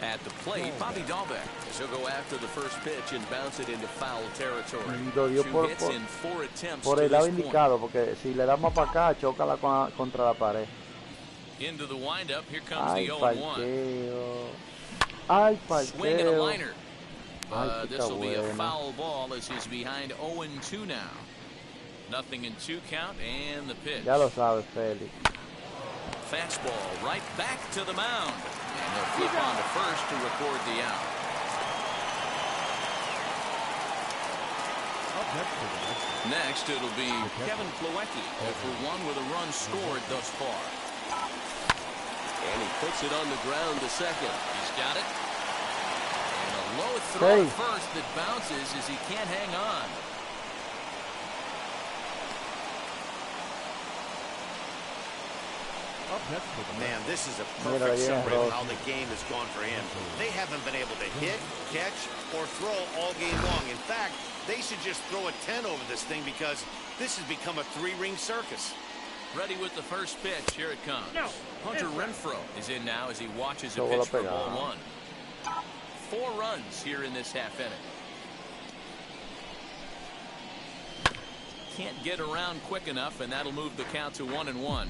At the plate, Bobby Dahlbeck. She'll go after the first pitch and bounce it into foul territory. 2 hits in 4 attempts por el lado indicado, porque si le damos para acá, choca contra la pared. Into the windup, here comes the 0-1. Ay, swing and a liner. This will be a foul ball as he's behind 0-2 now. Nothing in 2 count and the pitch. Ya lo sabes, Félix. Fastball right back to the mound. And they'll flip on to first to record the out. Next, it'll be Kevin Plawecki, 0-for-1 with a run scored thus far. And he puts it on the ground to second. He's got it. And a low throw at first that bounces as he can't hang on. Man, this is a perfect summary of how the game has gone for him. They haven't been able to hit, catch, or throw all game long. In fact, they should just throw a 10 over this thing because this has become a 3-ring circus. Ready with the first pitch. Here it comes. Hunter Renfroe is in now as he watches a pitch for ball 1. 4 runs here in this half inning. Can't get around quick enough, and that'll move the count to 1-1.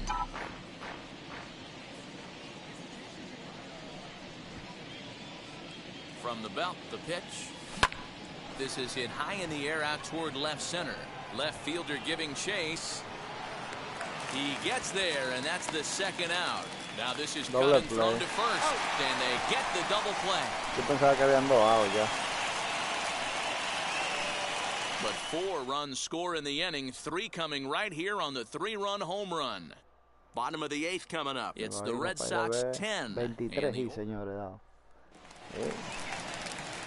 From the belt, the pitch. This is hit high in the air out toward left center. Left fielder giving chase. He gets there, and that's the second out. Now this is cut and thrown to first, and they get the double play. Yo pensaba que habían 2 outs ya. But 4 runs score in the inning, 3 coming right here on the 3-run home run. Bottom of the 8th coming up. It's the Red Sox 10. 23 señores.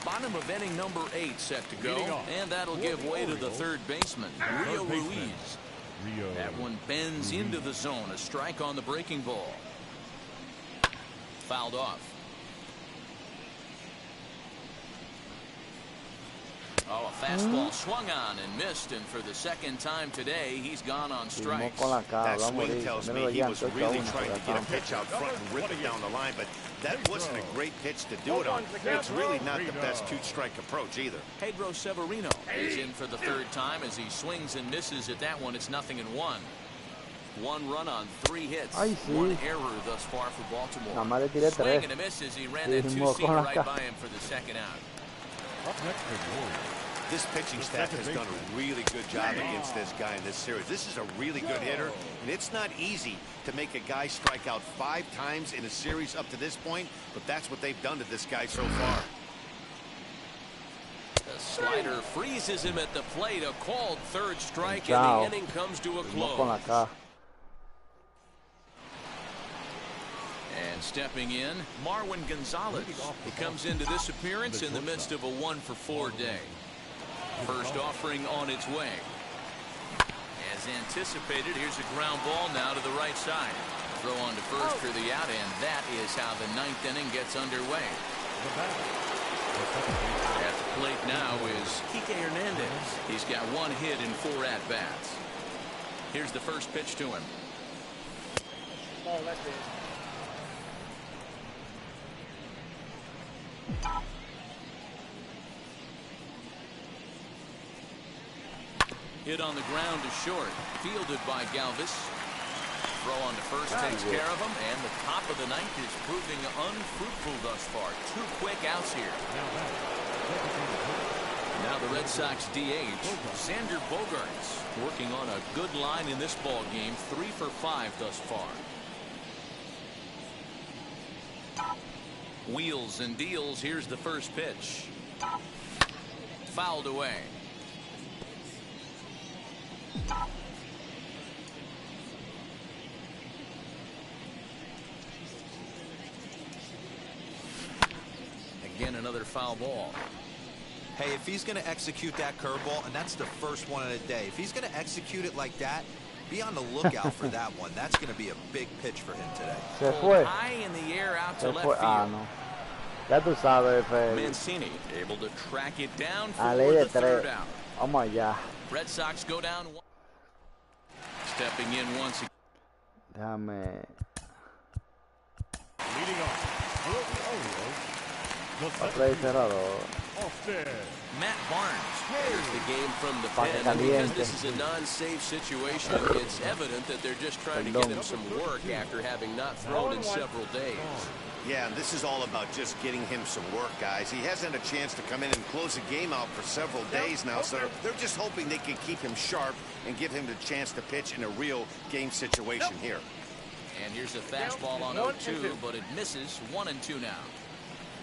Bottom of inning number 8 set to go, and that'll give way to the third baseman, Rio Ruiz. That one bends into the zone. A strike on the breaking ball. Fouled off. Oh, a fastball swung on and missed, and for the second time today, he's gone on strikes. That swing tells me he was really trying to get a pitch out front and rip it down the line, but that wasn't a great pitch to do it on. It's really not the best 2-strike approach either. Pedro Severino is in for the 3rd time as he swings and misses at that one. It's 0-1. 1 run on 3 hits. 1 error thus far for Baltimore. Swing and a miss as he ran that 2-seamer right by him for the second out. This pitching staff has done a really good job against this guy in this series. This is a really good hitter, and it's not easy to make a guy strike out 5 times in a series up to this point, but that's what they've done to this guy so far. The slider freezes him at the plate. A called 3rd strike, and the inning comes to a close. And stepping in, Marwin Gonzalez. He comes into this appearance in the midst of a 1-for-4 day. First offering on its way. As anticipated, here's a ground ball now to the right side. Throw on to first for the out, and that is how the 9th inning gets underway. At the plate now is Kiki Hernandez. He's got 1 hit in 4 at-bats. Here's the first pitch to him. Ball, that's it. Hit on the ground to short. Fielded by Galvis. Throw on to first takes care of him, and the top of the ninth is proving unfruitful thus far. 2 quick outs here. Now the Red Sox DH, Xander Bogaerts, working on a good line in this ball game. 3 for 5 thus far. Wheels and deals. Here's the first pitch. Fouled away. Again, another foul ball. Hey, if he's going to execute that curveball, and that's the first one of the day, if he's going to execute it like that, be on the lookout for that one. That's going to be a big pitch for him today. Se fue. High in the air out to Se left fue. field. Ah, no. Ya tú sabes, Fede. Mancini able to track it down for A ley de the third 3. out. Vamos allá. Red Sox go down 1. Stepping in once again. Déjame. Leading off for the Orioles, the Otra vez cerrado. Matt Barnes enters the game from the pen, and because this is a non-save situation, it's evident that they're just trying to get him some work after having not thrown in several days. Yeah, and this is all about just getting him some work, guys. He hasn't had a chance to come in and close the game out for several days now, so they're just hoping they can keep him sharp and give him the chance to pitch in a real game situation here. And here's a fastball on 0-2, but it misses. 1-2 now.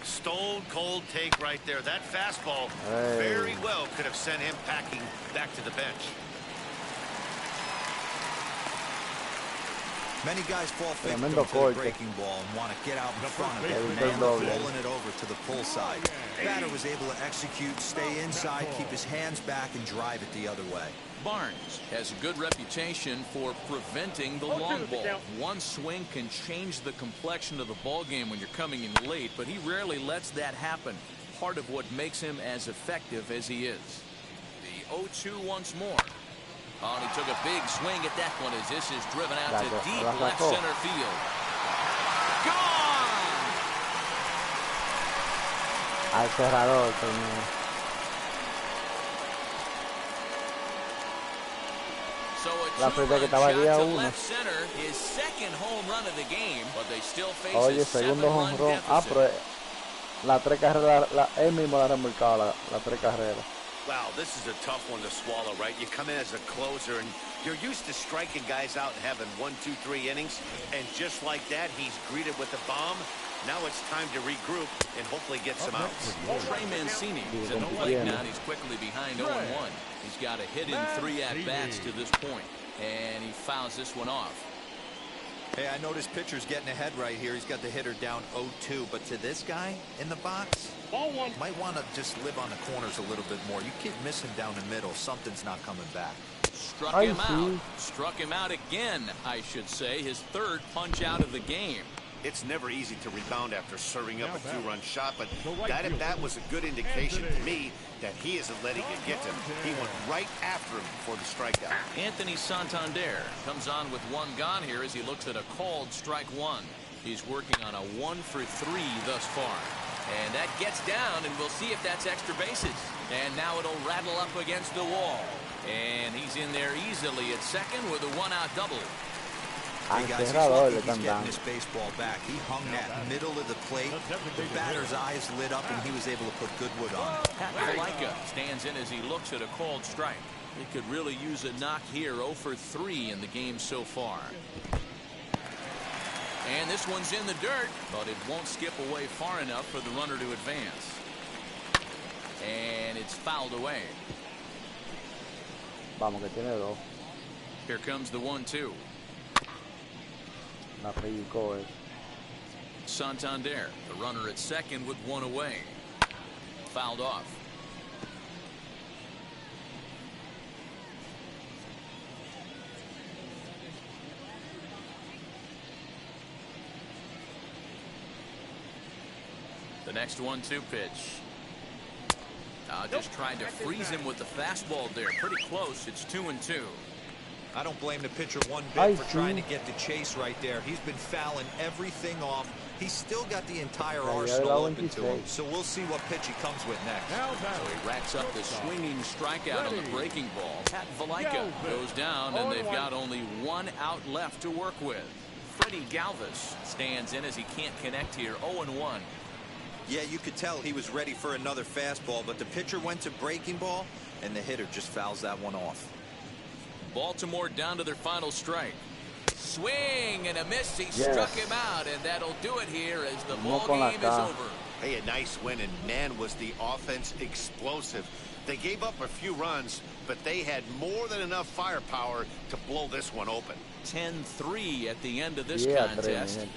Stone cold take right there. That fastball very well could have sent him packing back to the bench. Many guys fall victim to the breaking ball and want to get out in front of it, and rolling it over to the pull side. Batter was able to execute, stay inside, keep his hands back, and drive it the other way. Barnes has a good reputation for preventing the long ball. One swing can change the complexion of the ball game when you're coming in late, but he rarely lets that happen. Part of what makes him as effective as he is. The 0-2 once more. Oh, and he took a big swing at that one as this is driven out to deep left center field. Gone! Al cerrador, señor. So a two-run shot to left center, his second home run of the game, but they still face a 7-run deficit. Ah, pero las 3 carreras, él mismo la ha remolcado las 3 carreras. Wow, this is a tough one to swallow, right? You come in as a closer, and you're used to striking guys out and having 1, 2, 3 innings, and just like that, he's greeted with a bomb. Now it's time to regroup and hopefully get some outs. Trey Mancini is at the plate now, and he's quickly behind 0-1. He's got a hit in 3 at-bats to this point, and he fouls this one off. Hey, I noticed pitcher's getting ahead right here. He's got the hitter down 0-2, but to this guy in the box, might want to just live on the corners a little bit more. You keep missing down the middle, something's not coming back. Struck him out. Struck him out again, I should say. His 3rd punch out of the game. It's never easy to rebound after serving up a 2-run shot, but that at-bat was a good indication to me that he isn't letting it get to him. He went right after him for the strikeout. Anthony Santander comes on with 1 gone here as he looks at a called strike 1. He's working on a 1 for 3 thus far. And that gets down, and we'll see if that's extra bases. And now it'll rattle up against the wall. And he's in there easily at second with a 1-out double. Hey guys, he's lucky he's getting this baseball back. He hung that middle of the plate. The batter's eyes lit up, and he was able to put good wood on it. PELOTA stands in as he looks at a called strike. He could really use a knock here. 0 for 3 in the game so far. And this one's in the dirt, but it won't skip away far enough for the runner to advance. And it's fouled away. Vamos, que tiene 2. Here comes the 1-2. Santander, the runner at second with 1 away. Fouled off. The next 1-2 pitch. Just trying to freeze him with the fastball there. Pretty close. It's 2-2. I don't blame the pitcher one bit for trying to get the chase right there. He's been fouling everything off. He's still got the entire arsenal open to him. So we'll see what pitch he comes with next. So he racks up the swinging strikeout on the breaking ball. Pat Valaika goes down, and they've got only one out left to work with. Freddie Galvis stands in as he can't connect here. 0-1. Yeah, you could tell he was ready for another fastball, but the pitcher went to breaking ball, and the hitter just fouls that one off. Baltimore down to their final strike. Swing and a miss. He struck him out, and that'll do it here as the ball game is over. Hey, a nice win, and man, was the offense explosive. They gave up a few runs, but they had more than enough firepower to blow this one open. 10-3 at the end of this contest.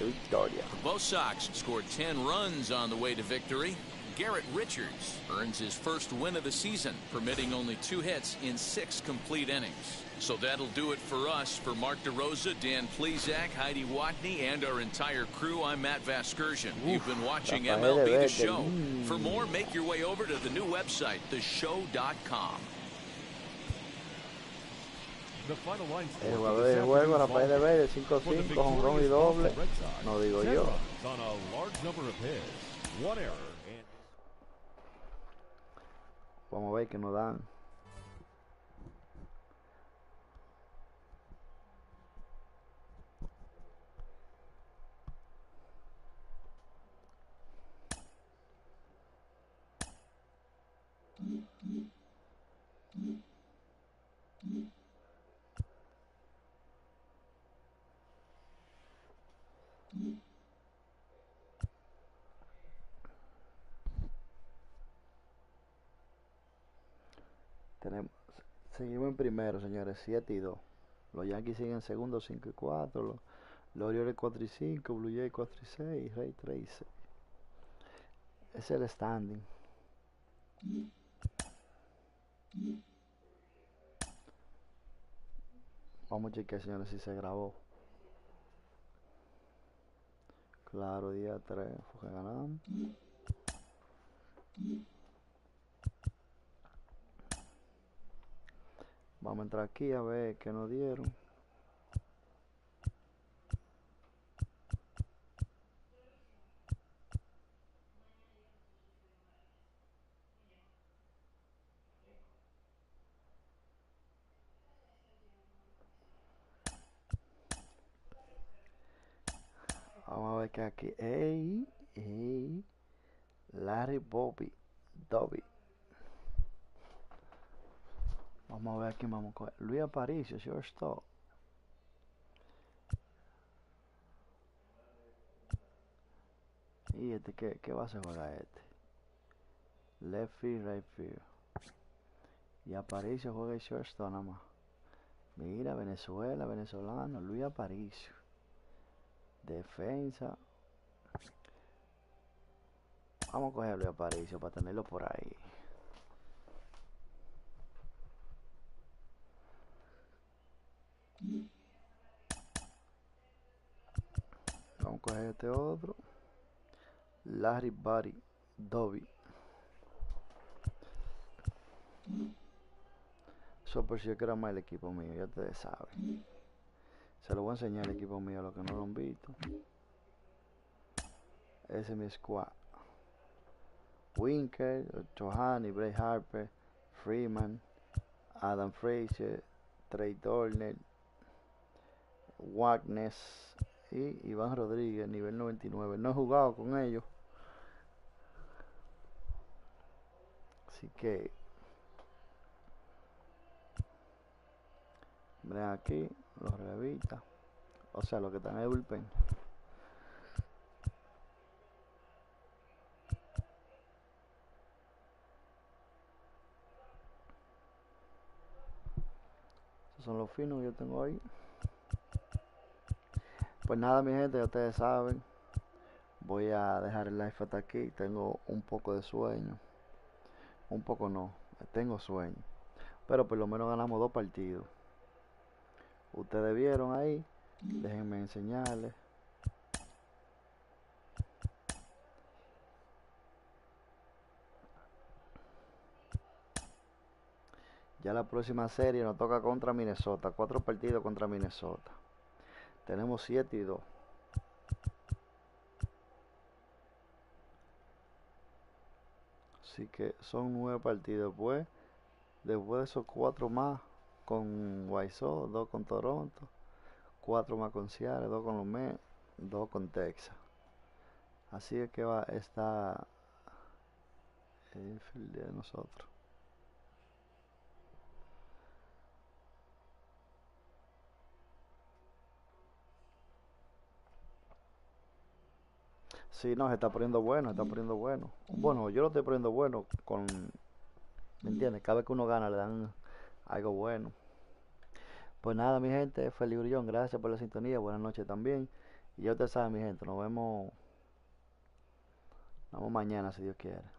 Both Sox scored 10 runs on the way to victory. Garrett Richards earns his first win of the season, permitting only 2 hits in 6 complete innings. So that'll do it for us. For Mark DeRosa, Dan Plezak, Heidi Watney, and our entire crew, I'm Matt Vasgersian. You've been watching MLB The Show. For more, make your way over to the new website, theshow.com. The final line El jugador del juego, Rafael Devers, 5-5, jonrón y doble. No digo yo. On a large number of hits, 1 error. Vamos a ver qué nos dan. Seguimos en primero, señores, 7-2. Los Yankees siguen en segundo, 5-4. Los Orioles 4-5, Blue Jays 4-6, Rey 3-6. Es el standing. Vamos a chequear, señores, si se grabó. Claro, día 3 fue que ganamos. Vamos a entrar aquí a ver qué nos dieron. Vamos a ver que aquí. ¡Ey! Larry Dobby. Vamos a ver aquí, vamos a coger. Luis Aparicio, shortstop. ¿Y este qué va a hacer jugar este? Left field, right field. Y Aparicio juega el shortstop nada más. Mira, Venezuela, venezolano, Luis Aparicio. Defensa. Vamos a coger a Luis Aparicio para tenerlo por ahí. Vamos a coger este otro. Larry Dobby. Eso por si yo quiero más el equipo mío, ya ustedes saben. Se lo voy a enseñar al equipo mío, a los que no lo han visto. Ese es mi squad. Winker, Johanny, Bray Harper, Freeman, Adam Frazier, Trey Turner, Wagner y Iván Rodríguez, nivel 99. No he jugado con ellos, así que ven aquí, los revista, o sea, los que están en el bullpen. Esos son los finos que yo tengo ahí. Pues nada, mi gente, ya ustedes saben. Voy a dejar el live hasta aquí. Tengo un poco de sueño. Un poco no, tengo sueño. Pero por lo menos ganamos 2 partidos. Ustedes vieron ahí. Déjenme enseñarles. Ya la próxima serie nos toca contra Minnesota. 4 partidos contra Minnesota. Tenemos 7-2. Así que son 9 partidos. Después de esos 4 más con White Sox, 2 con Toronto, 4 más con Seattle, 2 con los Mets, 2 con Texas. Así es que va esta el de nosotros. Sí, no, se está poniendo bueno, Bueno, yo lo estoy poniendo bueno ¿me entiendes? Cada vez que uno gana le dan algo bueno. Pues nada, mi gente, feliz brillón, gracias por la sintonía, buenas noches también. Y ya ustedes saben, mi gente, nos vemos mañana si Dios quiere.